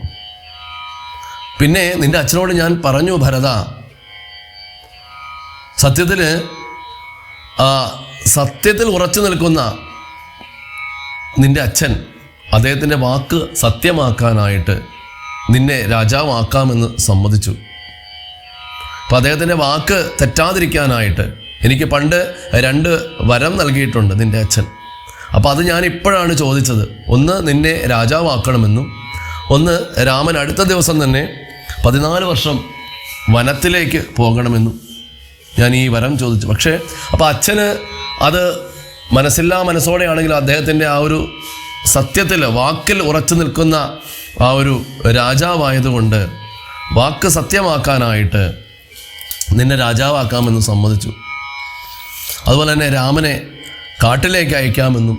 പിന്നെ നിന്റെ അച്ഛനോട് ഞാൻ പറഞ്ഞു, ഭരത, സത്യത്തിൽ ഉറച്ചു നിൽക്കുന്ന നിന്റെ അച്ഛൻ അദ്ദേഹത്തിൻ്റെ വാക്ക് സത്യമാക്കാനായിട്ട് നിന്നെ രാജാവാക്കാമെന്ന് സമ്മതിച്ചു. അപ്പം അദ്ദേഹത്തിൻ്റെ വാക്ക് തെറ്റാതിരിക്കാനായിട്ട് എനിക്ക് പണ്ട് 2 വരം നൽകിയിട്ടുണ്ട് നിന്റെ അച്ഛൻ. അപ്പം അത് ഞാൻ ഇപ്പോഴാണ് ചോദിച്ചത്. ഒന്ന് നിന്നെ രാജാവാക്കണമെന്നും, ഒന്ന് രാമൻ അടുത്ത ദിവസം തന്നെ 14 വർഷം വനത്തിലേക്ക് പോകണമെന്നും ഞാൻ ഈ വരം ചോദിച്ചു. പക്ഷേ അപ്പോൾ അച്ഛന് അത് മനസ്സോടെയാണെങ്കിൽ അദ്ദേഹത്തിൻ്റെ ആ ഒരു സത്യത്തിൽ വാക്കിൽ ഉറച്ചു നിൽക്കുന്ന ആ ഒരു രാജാവായതുകൊണ്ട് വാക്ക് സത്യമാക്കാനായിട്ട് നിന്നെ രാജാവാക്കാമെന്ന് സമ്മതിച്ചു. അതുപോലെ തന്നെ രാമനെ കാട്ടിലേക്ക് അയക്കാമെന്നും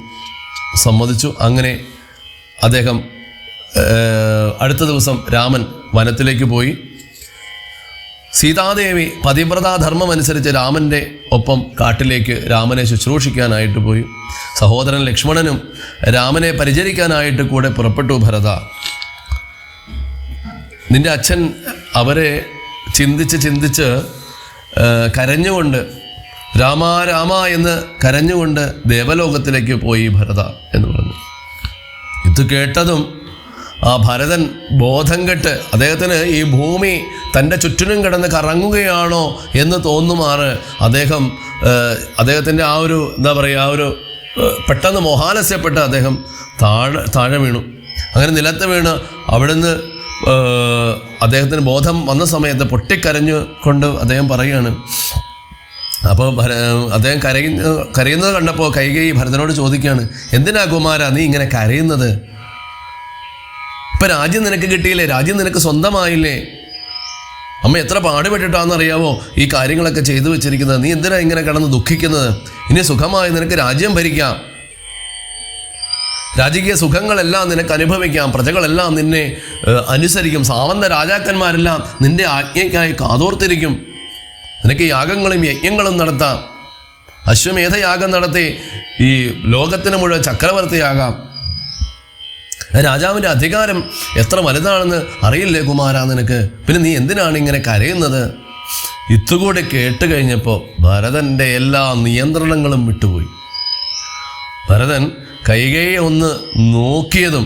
സമ്മതിച്ചു. അങ്ങനെ അദ്ദേഹം അടുത്ത ദിവസം രാമൻ വനത്തിലേക്ക് പോയി. സീതാദേവി പതിവ്രതാധർമ്മം അനുസരിച്ച് രാമൻ്റെ ഒപ്പം കാട്ടിലേക്ക് രാമനെ ശുശ്രൂഷിക്കാനായിട്ട് പോയി. സഹോദരൻ ലക്ഷ്മണനും രാമനെ പരിചരിക്കാനായിട്ട് കൂടെ പുറപ്പെട്ടു. ഭരത, നിന്റെ അച്ഛൻ അവരെ ചിന്തിച്ച് കരഞ്ഞുകൊണ്ട് രാമ രാമ എന്ന് കരഞ്ഞുകൊണ്ട് ദേവലോകത്തിലേക്ക് പോയി ഭരത എന്ന് പറഞ്ഞു. ഇത് കേട്ടതും ആ ഭരതൻ ബോധം കെട്ട് അദ്ദേഹത്തിന് ഈ ഭൂമി തൻ്റെ ചുറ്റിനും കിടന്ന് കറങ്ങുകയാണോ എന്ന് തോന്നുമാറ് അദ്ദേഹത്തിൻ്റെ ആ ഒരു ആ ഒരു പെട്ടെന്ന് മോഹാലസ്യപ്പെട്ട് അദ്ദേഹം താഴെ വീണു. അങ്ങനെ നിലത്ത് വീണ് അവിടുന്ന് അദ്ദേഹത്തിന് ബോധം വന്ന സമയത്ത് പൊട്ടിക്കരഞ്ഞു കൊണ്ട് അദ്ദേഹം പറയുകയാണ്. അപ്പോൾ അദ്ദേഹം കരയുന്നത് കണ്ടപ്പോൾ കൈകേയി ഭരതനോട് ചോദിക്കുകയാണ്, എന്തിനാ കുമാര നീ ഇങ്ങനെ കരയുന്നത്? ഇപ്പം രാജ്യം നിനക്ക് കിട്ടിയില്ലേ, രാജ്യം നിനക്ക് സ്വന്തമായില്ലേ? അമ്മ എത്ര പാടുപെട്ടിട്ടാണെന്നറിയാവോ ഈ കാര്യങ്ങളൊക്കെ ചെയ്തു വെച്ചിരിക്കുന്നത്. നീ എന്തിനാ ഇങ്ങനെ കിടന്ന് ദുഃഖിക്കുന്നത്? ഇനി സുഖമായി നിനക്ക് രാജ്യം ഭരിക്കാം, രാജകീയ സുഖങ്ങളെല്ലാം നിനക്ക് അനുഭവിക്കാം, പ്രജകളെല്ലാം നിന്നെ അനുസരിക്കും, സാമന്ത രാജാക്കന്മാരെല്ലാം നിന്റെ ആജ്ഞയ്ക്കായി കാതോർത്തിരിക്കും, നിനക്ക് യാഗങ്ങളും യജ്ഞങ്ങളും നടത്താം, അശ്വമേധയാഗം നടത്തി ഈ ലോകത്തിന് മുഴുവൻ ചക്രവർത്തിയാകാം. രാജാവിൻ്റെ അധികാരം എത്ര വലുതാണെന്ന് അറിയില്ലേ കുമാര നിനക്ക്? പിന്നെ നീ എന്തിനാണ് ഇങ്ങനെ കരയുന്നത്? ഇതുകൂടി കേട്ട് കഴിഞ്ഞപ്പോൾ ഭരതൻ്റെ എല്ലാ നിയന്ത്രണങ്ങളും വിട്ടുപോയി. ഭരതൻ കൈകേയെ ഒന്ന് നോക്കിയതും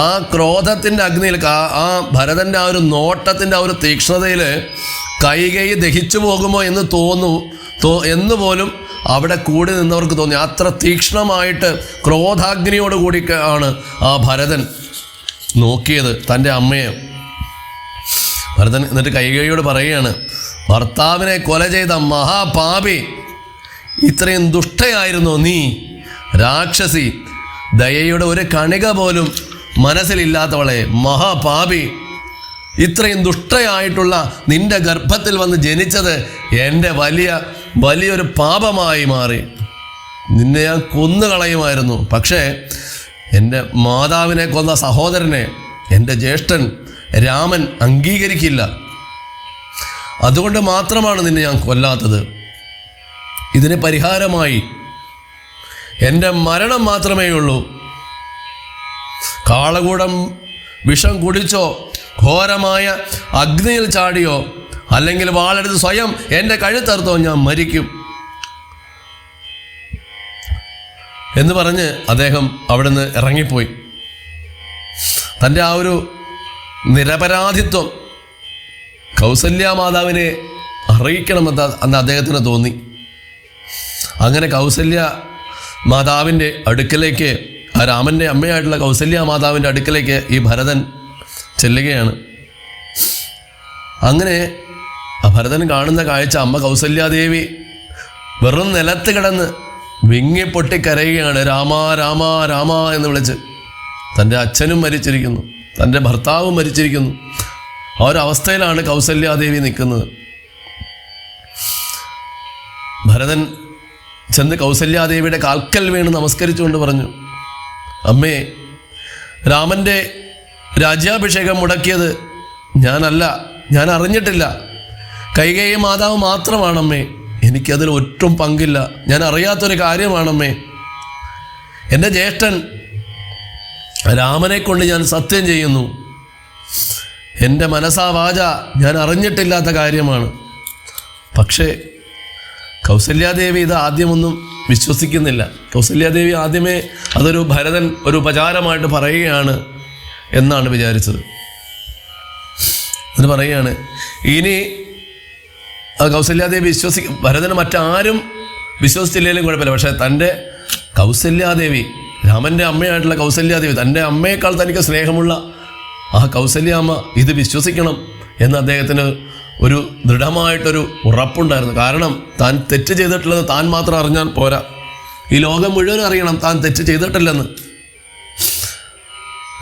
ആ ക്രോധത്തിൻ്റെ അഗ്നിയിൽ, ആ ഭരതൻ്റെ ആ ഒരു നോട്ടത്തിൻ്റെ ആ ഒരു തീക്ഷ്ണതയിൽ കൈകേയി ദഹിച്ചു പോകുമോ എന്ന് പോലും അവിടെ കൂടി നിന്നവർക്ക് തോന്നി. അത്ര തീക്ഷ്ണമായിട്ട് ക്രോധാഗ്നിയോട് കൂടി ആണ് ആ ഭരതൻ നോക്കിയത് തൻ്റെ അമ്മയെ. ഭരതൻ എന്നിട്ട് കൈകേയിയോട് പറയുകയാണ്, ഭർത്താവിനെ കൊല ചെയ്ത മഹാപാപി, ഇത്രയും ദുഷ്ടയായിരുന്നോ നീ? രാക്ഷസി, ദയയുടെ ഒരു കണിക പോലും മനസ്സിലില്ലാത്തവളെ, മഹാപാപി, ഇത്രയും ദുഷ്ടയായിട്ടുള്ള നിന്റെ ഗർഭത്തിൽ വന്ന് ജനിച്ചത് എൻ്റെ വലിയൊരു പാപമായി മാറി. നിന്നെ ഞാൻ കൊന്നുകളയുമായിരുന്നു. പക്ഷേ എൻ്റെ മാതാവിനെ കൊന്ന സഹോദരനെ എൻ്റെ ജ്യേഷ്ഠൻ രാമൻ അംഗീകരിക്കില്ല. അതുകൊണ്ട് മാത്രമാണ് നിന്നെ ഞാൻ കൊല്ലാത്തത്. ഇതിന് പരിഹാരമായി എൻ്റെ മരണം മാത്രമേ ഉള്ളൂ. കാളകൂടം വിഷം കുടിച്ചോ, ഘോരമായ അഗ്നിയിൽ ചാടിയോ, അല്ലെങ്കിൽ വാളെടുത്ത് സ്വയം എൻ്റെ കഴുത്തറുത്തോ ഞാൻ മരിക്കും എന്ന് പറഞ്ഞ് അദ്ദേഹം അവിടുന്ന് ഇറങ്ങിപ്പോയി. തൻ്റെ ആ ഒരു നിരപരാധിത്വം കൗസല്യ മാതാവിനെ അറിയിക്കണമെന്ന് അന്ന് അദ്ദേഹത്തിന് തോന്നി. അങ്ങനെ കൗസല്യ മാതാവിൻ്റെ അടുക്കലേക്ക്, ആ രാമൻ്റെ അമ്മയായിട്ടുള്ള കൗസല്യ മാതാവിൻ്റെ അടുക്കലേക്ക് ഈ ഭരതൻ ചെല്ലുകയാണ്. അങ്ങനെ ആ ഭരതൻ കാണുന്ന കാഴ്ച, അമ്മ കൗസല്യാദേവി വെറും നിലത്ത് കിടന്ന് വിങ്ങിപ്പൊട്ടി കരയുകയാണ്. രാമ രാമ രാമ എന്ന് വിളിച്ച്. തൻ്റെ അച്ഛനും മരിച്ചിരിക്കുന്നു, തൻ്റെ ഭർത്താവും മരിച്ചിരിക്കുന്നു. ആ ഒരു അവസ്ഥയിലാണ് കൗസല്യാദേവി നിൽക്കുന്നത്. ഭരതൻ ചെന്ന് കൗസല്യാദേവിയുടെ കാൽക്കൽ വീണ് നമസ്കരിച്ചുകൊണ്ട് പറഞ്ഞു, അമ്മേ, രാജ്യാഭിഷേകം മുടക്കിയത് ഞാനല്ല, ഞാൻ അറിഞ്ഞിട്ടില്ല. കൈകേയി മാതാവ് മാത്രമാണമ്മേ. എനിക്കതിൽ ഒട്ടും പങ്കില്ല. ഞാൻ അറിയാത്തൊരു കാര്യമാണമ്മേ. എൻ്റെ ജ്യേഷ്ഠൻ രാമനെ കൊണ്ട് ഞാൻ സത്യം ചെയ്യുന്നു. എൻ്റെ മനസാ വാച ഞാൻ അറിഞ്ഞിട്ടില്ലാത്ത കാര്യമാണ്. പക്ഷേ കൗസല്യാദേവി ഇത് ആദ്യമൊന്നും വിശ്വസിക്കുന്നില്ല. കൗസല്യാദേവി ആദ്യമേ അതൊരു ഭരതൻ ഒരു ഉപചാരമായിട്ട് പറയുകയാണ് എന്നാണ് വിചാരിച്ചത്. എന്ന് പറയുകയാണ്, ഇനി കൗസല്യാദേവി ഭരതന് മറ്റാരും വിശ്വസിച്ചില്ലെങ്കിലും കുഴപ്പമില്ല, പക്ഷേ തൻ്റെ കൗസല്യാദേവി, രാമൻ്റെ അമ്മയായിട്ടുള്ള കൗസല്യാദേവി, തൻ്റെ അമ്മയേക്കാൾ തനിക്ക് സ്നേഹമുള്ള ആ കൗസല്യാമ്മ ഇത് വിശ്വസിക്കണം എന്ന് അദ്ദേഹത്തിന് ഒരു ദൃഢമായിട്ടൊരു ഉറപ്പുണ്ടായിരുന്നു. കാരണം താൻ തെറ്റ് ചെയ്തിട്ടില്ലെന്ന് താൻ മാത്രം അറിഞ്ഞാൽ പോരാ, ഈ ലോകം മുഴുവൻ അറിയണം താൻ തെറ്റ് ചെയ്തിട്ടില്ലെന്ന്.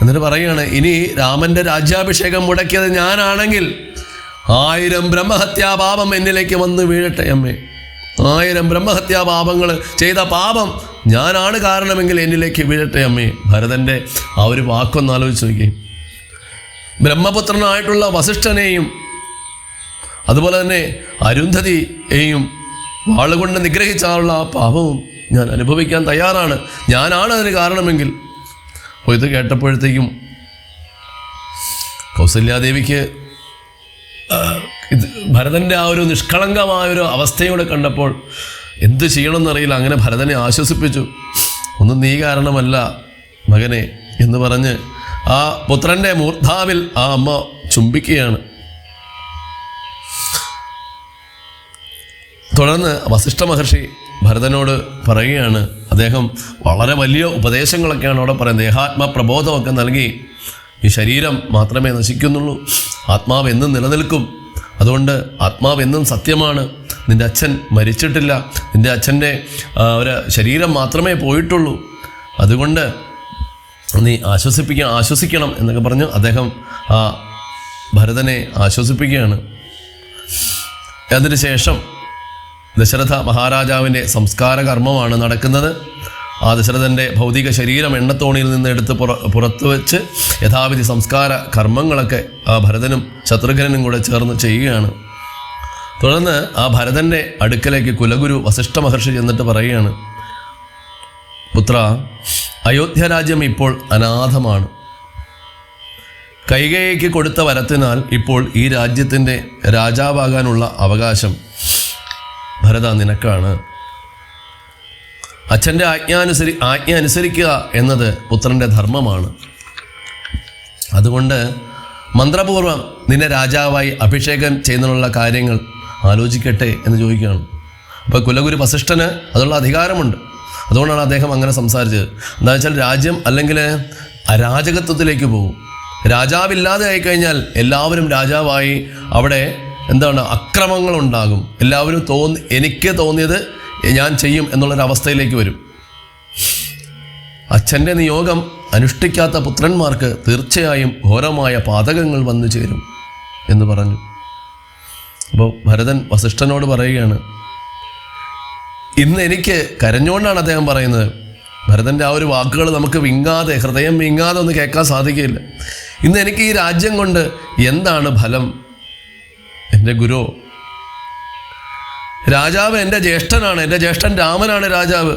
എന്നിട്ട് പറയുകയാണ്, ഇനി രാമൻ്റെ രാജ്യാഭിഷേകം മുടക്കിയത് ഞാനാണെങ്കിൽ 1000 ബ്രഹ്മഹത്യാപാപം എന്നിലേക്ക് വന്ന് വീഴട്ടെ അമ്മേ. 1000 ബ്രഹ്മഹത്യാപാപങ്ങൾ ചെയ്ത പാപം ഞാനാണ് കാരണമെങ്കിൽ എന്നിലേക്ക് വീഴട്ടെ അമ്മേ. ഭരതൻ്റെ ആ ഒരു വാക്കൊന്ന് ആലോചിച്ച് നോക്കി. ബ്രഹ്മപുത്രനായിട്ടുള്ള വസിഷ്ഠനെയും അതുപോലെ തന്നെ അരുന്ധതിയെയും വാളുകൊണ്ട് നിഗ്രഹിച്ചാലുള്ള ആ പാപവും ഞാൻ അനുഭവിക്കാൻ തയ്യാറാണ്, ഞാനാണ് അതിന് കാരണമെങ്കിൽ. അപ്പോൾ ഇത് കേട്ടപ്പോഴത്തേക്കും കൗസല്യാദേവിക്ക് ഇത് ഭരതൻ്റെ ആ ഒരു നിഷ്കളങ്കമായൊരു അവസ്ഥയോടെ കണ്ടപ്പോൾ എന്ത് ചെയ്യണമെന്നറിയില്ല. അങ്ങനെ ഭരതനെ ആശ്വസിപ്പിച്ചു. ഒന്നും നീ കാരണമല്ല മകനെ എന്ന് പറഞ്ഞ് ആ പുത്രൻ്റെ മൂർധാവിൽ ആ അമ്മ ചുംബിക്കുകയാണ്. തുടർന്ന് വസിഷ്ഠ മഹർഷി ഭരതനോട് പറയുകയാണ്, അദ്ദേഹം വളരെ വലിയ ഉപദേശങ്ങളൊക്കെയാണ് അവിടെ പറയുന്നത്. ദേഹാത്മപ്രബോധമൊക്കെ നൽകി, ഈ ശരീരം മാത്രമേ നശിക്കുന്നുള്ളൂ, ആത്മാവ് എന്നും നിലനിൽക്കും. അതുകൊണ്ട് ആത്മാവ് എന്നും സത്യമാണ്. നിൻ്റെ അച്ഛൻ മരിച്ചിട്ടില്ല, നിൻ്റെ അച്ഛൻ്റെ ഒരു ശരീരം മാത്രമേ പോയിട്ടുള്ളൂ. അതുകൊണ്ട് നീ ആശ്വസിക്കണം എന്നൊക്കെ പറഞ്ഞ് അദ്ദേഹം ആ ഭരതനെ ആശ്വസിപ്പിക്കുകയാണ്. അതിനുശേഷം ദശരഥ മഹാരാജാവിൻ്റെ സംസ്കാര കർമ്മമാണ് നടക്കുന്നത്. ആ ദശരഥൻ്റെ ഭൗതിക ശരീരം എണ്ണത്തോണിയിൽ നിന്ന് എടുത്ത് പുറത്തു വെച്ച് യഥാവിധി സംസ്കാര കർമ്മങ്ങളൊക്കെ ആ ഭരതനും ശത്രുഘ്നനും കൂടെ ചേർന്ന് ചെയ്യുകയാണ്. തുടർന്ന് ആ ഭരതൻ്റെ അടുക്കലേക്ക് കുലഗുരു വസിഷ്ഠ മഹർഷി ചെന്നിട്ട് പറയുകയാണ്, പുത്ര, അയോധ്യ രാജ്യം ഇപ്പോൾ അനാഥമാണ്. കൈകേയിക്ക് കൊടുത്ത വരത്തിനാൽ ഇപ്പോൾ ഈ രാജ്യത്തിൻ്റെ രാജാവാകാനുള്ള അവകാശം ഭരത നിനക്കാണ്. അച്ഛൻ്റെ ആജ്ഞ അനുസരിക്കുക എന്നത് പുത്രൻ്റെ ധർമ്മമാണ്. അതുകൊണ്ട് മന്ത്രപൂർവ്വം നിന്നെ രാജാവായി അഭിഷേകം ചെയ്യുന്നതിനുള്ള കാര്യങ്ങൾ ആലോചിക്കട്ടെ എന്ന് ചോദിക്കുകയാണ്. അപ്പോൾ കുലഗുരു വസിഷ്ഠന് അതുള്ള അധികാരമുണ്ട്. അതുകൊണ്ടാണ് അദ്ദേഹം അങ്ങനെ സംസാരിച്ചത്. എന്താ വെച്ചാൽ രാജ്യം അല്ലെങ്കിൽ അരാജകത്വത്തിലേക്ക് പോകും. രാജാവില്ലാതെ ആയിക്കഴിഞ്ഞാൽ എല്ലാവരും രാജാവായി അവിടെ അക്രമങ്ങളുണ്ടാകും. എല്ലാവരും എനിക്ക് തോന്നിയത് ഞാൻ ചെയ്യും എന്നുള്ളൊരവസ്ഥയിലേക്ക് വരും. അച്ഛൻ്റെ നിയോഗം അനുഷ്ഠിക്കാത്ത പുത്രന്മാർക്ക് തീർച്ചയായും ഘോരമായ പാതകങ്ങൾ വന്നു ചേരും എന്ന് പറഞ്ഞു. അപ്പോൾ ഭരതൻ വസിഷ്ഠനോട് പറയുകയാണ്, ഇന്ന് എനിക്ക് കരഞ്ഞുകൊണ്ടാണ് അദ്ദേഹം പറയുന്നത്. ഭരതൻ്റെ ആ ഒരു വാക്കുകൾ നമുക്ക് ഹൃദയം വിങ്ങാതെ ഒന്ന് കേൾക്കാൻ സാധിക്കില്ല. ഇന്ന് എനിക്ക് ഈ രാജ്യം കൊണ്ട് എന്താണ് ഫലം? എൻ്റെ ഗുരു, രാജാവ് എൻ്റെ ജ്യേഷ്ഠനാണ്. എൻ്റെ ജ്യേഷ്ഠൻ രാമനാണ് രാജാവ്.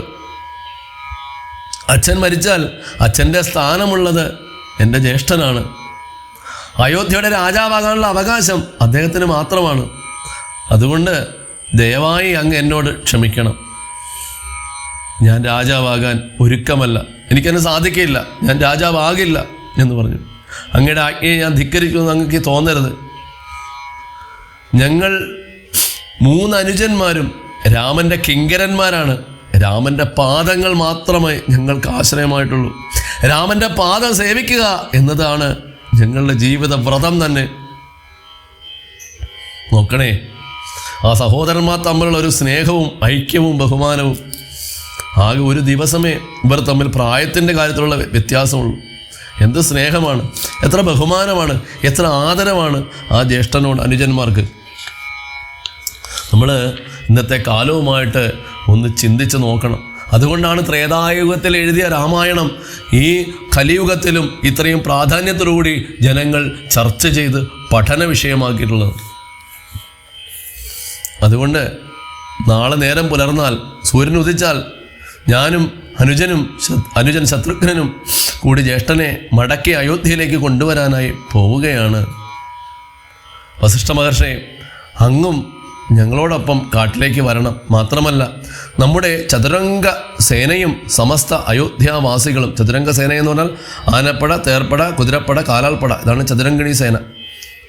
അച്ഛൻ മരിച്ചാൽ അച്ഛൻ്റെ സ്ഥാനമുള്ളത് എൻ്റെ ജ്യേഷ്ഠനാണ്. അയോധ്യയുടെ രാജാവാകാനുള്ള അവകാശം അദ്ദേഹത്തിന് മാത്രമാണ്. അതുകൊണ്ട് ദയവായി അങ്ങ് എന്നോട് ക്ഷമിക്കണം. ഞാൻ രാജാവാകാൻ ഒരുക്കമല്ല, എനിക്കതിന് സാധിക്കില്ല, ഞാൻ രാജാവാകില്ല എന്ന് പറഞ്ഞു. അങ്ങയുടെ ആജ്ഞയെ ഞാൻ ധിക്കരിക്കുമെന്ന് അങ്ങക്ക് തോന്നരുത്. ഞങ്ങൾ 3 അനുജന്മാരും രാമൻ്റെ കിങ്കരന്മാരാണ്. രാമൻ്റെ പാദങ്ങൾ മാത്രമേ ഞങ്ങൾക്ക് ആശ്രയമായിട്ടുള്ളൂ. രാമൻ്റെ പാദം സേവിക്കുക എന്നതാണ് ഞങ്ങളുടെ ജീവിത വ്രതം തന്നെ. നോക്കണേ, ആ സഹോദരന്മാർ തമ്മിലുള്ള ഒരു സ്നേഹവും ഐക്യവും ബഹുമാനവും. ആകെ ഒരു ദിവസമേ ഇവർ തമ്മിൽ പ്രായത്തിൻ്റെ കാര്യത്തിലുള്ള വ്യത്യാസമുള്ളൂ. എന്ത് സ്നേഹമാണ്, എത്ര ബഹുമാനമാണ്, എത്ര ആദരവാണ് ആ ജ്യേഷ്ഠനോട് അനുജന്മാർക്ക്. നമ്മൾ ഇന്നത്തെ കാലവുമായിട്ട് ഒന്ന് ചിന്തിച്ച് നോക്കണം. അതുകൊണ്ടാണ് ത്രേതായുഗത്തിൽ എഴുതിയ രാമായണം ഈ കലിയുഗത്തിലും ഇത്രയും പ്രാധാന്യത്തോടുകൂടി ജനങ്ങൾ ചർച്ച ചെയ്ത് പഠന വിഷയമാക്കിയിട്ടുള്ളത്. അതുകൊണ്ട് നാളെ നേരം പുലർന്നാൽ, സൂര്യൻ ഉദിച്ചാൽ, ഞാനും അനുജൻ ശത്രുഘ്നനും കൂടി ജ്യേഷ്ഠനെ മടക്കി അയോധ്യയിലേക്ക് കൊണ്ടുവരാനായി പോവുകയാണ്. വസിഷ്ഠ മഹർഷി, അങ്ങും ഞങ്ങളോടൊപ്പം കാട്ടിലേക്ക് വരണം. മാത്രമല്ല നമ്മുടെ ചതുരംഗ സേനയും സമസ്ത അയോധ്യാവാസികളും, ചതുരംഗ സേന എന്ന് പറഞ്ഞാൽ ആനപ്പട, തേർപ്പട, കുതിരപ്പട, കാലാൽപ്പട, ഇതാണ് ചതുരംഗിണി സേന.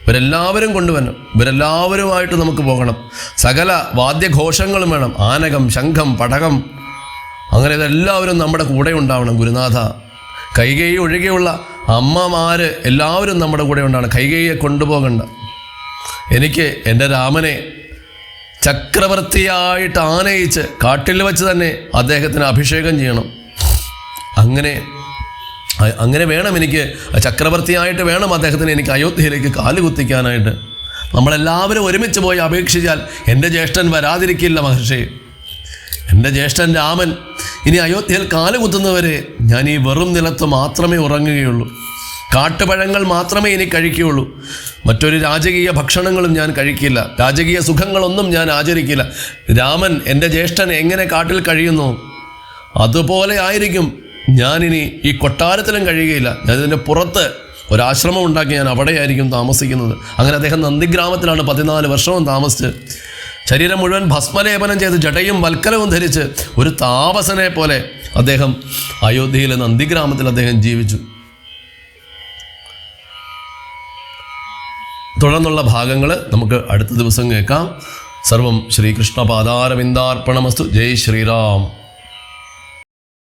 ഇവരെല്ലാവരും കൊണ്ടുവരണം. ഇവരെല്ലാവരുമായിട്ട് നമുക്ക് പോകണം. സകല വാദ്യഘോഷങ്ങളും വേണം. ആനകം, ശംഖം, പടകം, അങ്ങനെ ഇതെല്ലാവരും നമ്മുടെ കൂടെ ഉണ്ടാവണം. ഗുരുനാഥ, കൈകേയി ഒഴികെയുള്ള അമ്മമാർ എല്ലാവരും നമ്മുടെ കൂടെ ഉണ്ടാവണം. കൈകേയിയെ കൊണ്ടുപോകണ്ട. എനിക്ക് എൻ്റെ രാമനെ ചക്രവർത്തിയായിട്ട് ആനയിച്ച് കാട്ടിൽ വെച്ച് തന്നെ അദ്ദേഹത്തിന് അഭിഷേകം ചെയ്യണം. അങ്ങനെ വേണം എനിക്ക്, ചക്രവർത്തിയായിട്ട് വേണം അദ്ദേഹത്തിന് എനിക്ക് അയോധ്യയിലേക്ക് കാലുകുത്തിക്കാനായിട്ട്. നമ്മളെല്ലാവരും ഒരുമിച്ച് പോയി അപേക്ഷിച്ചാൽ എൻ്റെ ജ്യേഷ്ഠൻ വരാതിരിക്കില്ല മഹർഷി. എൻ്റെ ജ്യേഷ്ഠൻ രാമൻ ഇനി അയോധ്യയിൽ കാലുകുത്തുന്നവരെ ഞാൻ ഈ വെറും നിലത്ത് മാത്രമേ ഉറങ്ങുകയുള്ളൂ. കാട്ടുപഴങ്ങൾ മാത്രമേ ഇനി കഴിക്കുകയുള്ളൂ. മറ്റൊരു രാജകീയ ഭക്ഷണങ്ങളും ഞാൻ കഴിക്കില്ല. രാജകീയ സുഖങ്ങളൊന്നും ഞാൻ ആചരിക്കില്ല. രാമൻ, എൻ്റെ ജ്യേഷ്ഠൻ എങ്ങനെ കാട്ടിൽ കഴിയുന്നു അതുപോലെ ആയിരിക്കും ഞാനിനി ഈ കൊട്ടാരത്തിലും കഴിയുകയില്ല. ഞാനിതിൻ്റെ പുറത്ത് ഒരാശ്രമം ഉണ്ടാക്കി ഞാൻ അവിടെയായിരിക്കും താമസിക്കുന്നത്. അങ്ങനെ അദ്ദേഹം നന്ദിഗ്രാമത്തിലാണ് 14 വർഷവും താമസിച്ച് ശരീരം മുഴുവൻ ഭസ്മലേപനം ചെയ്ത് ജടയും വൽക്കലവും ധരിച്ച് ഒരു താപസനെ പോലെ അദ്ദേഹം അയോധ്യയിലെ നന്ദിഗ്രാമത്തിൽ അദ്ദേഹം ജീവിച്ചു. തുടർന്നുള്ള ഭാഗങ്ങൾ നമുക്ക് അടുത്ത ദിവസം കേൾക്കാം. സർവം ശ്രീകൃഷ്ണ പാദാരവിന്ദാർപ്പണമസ്തു. ജയ് ശ്രീറാം.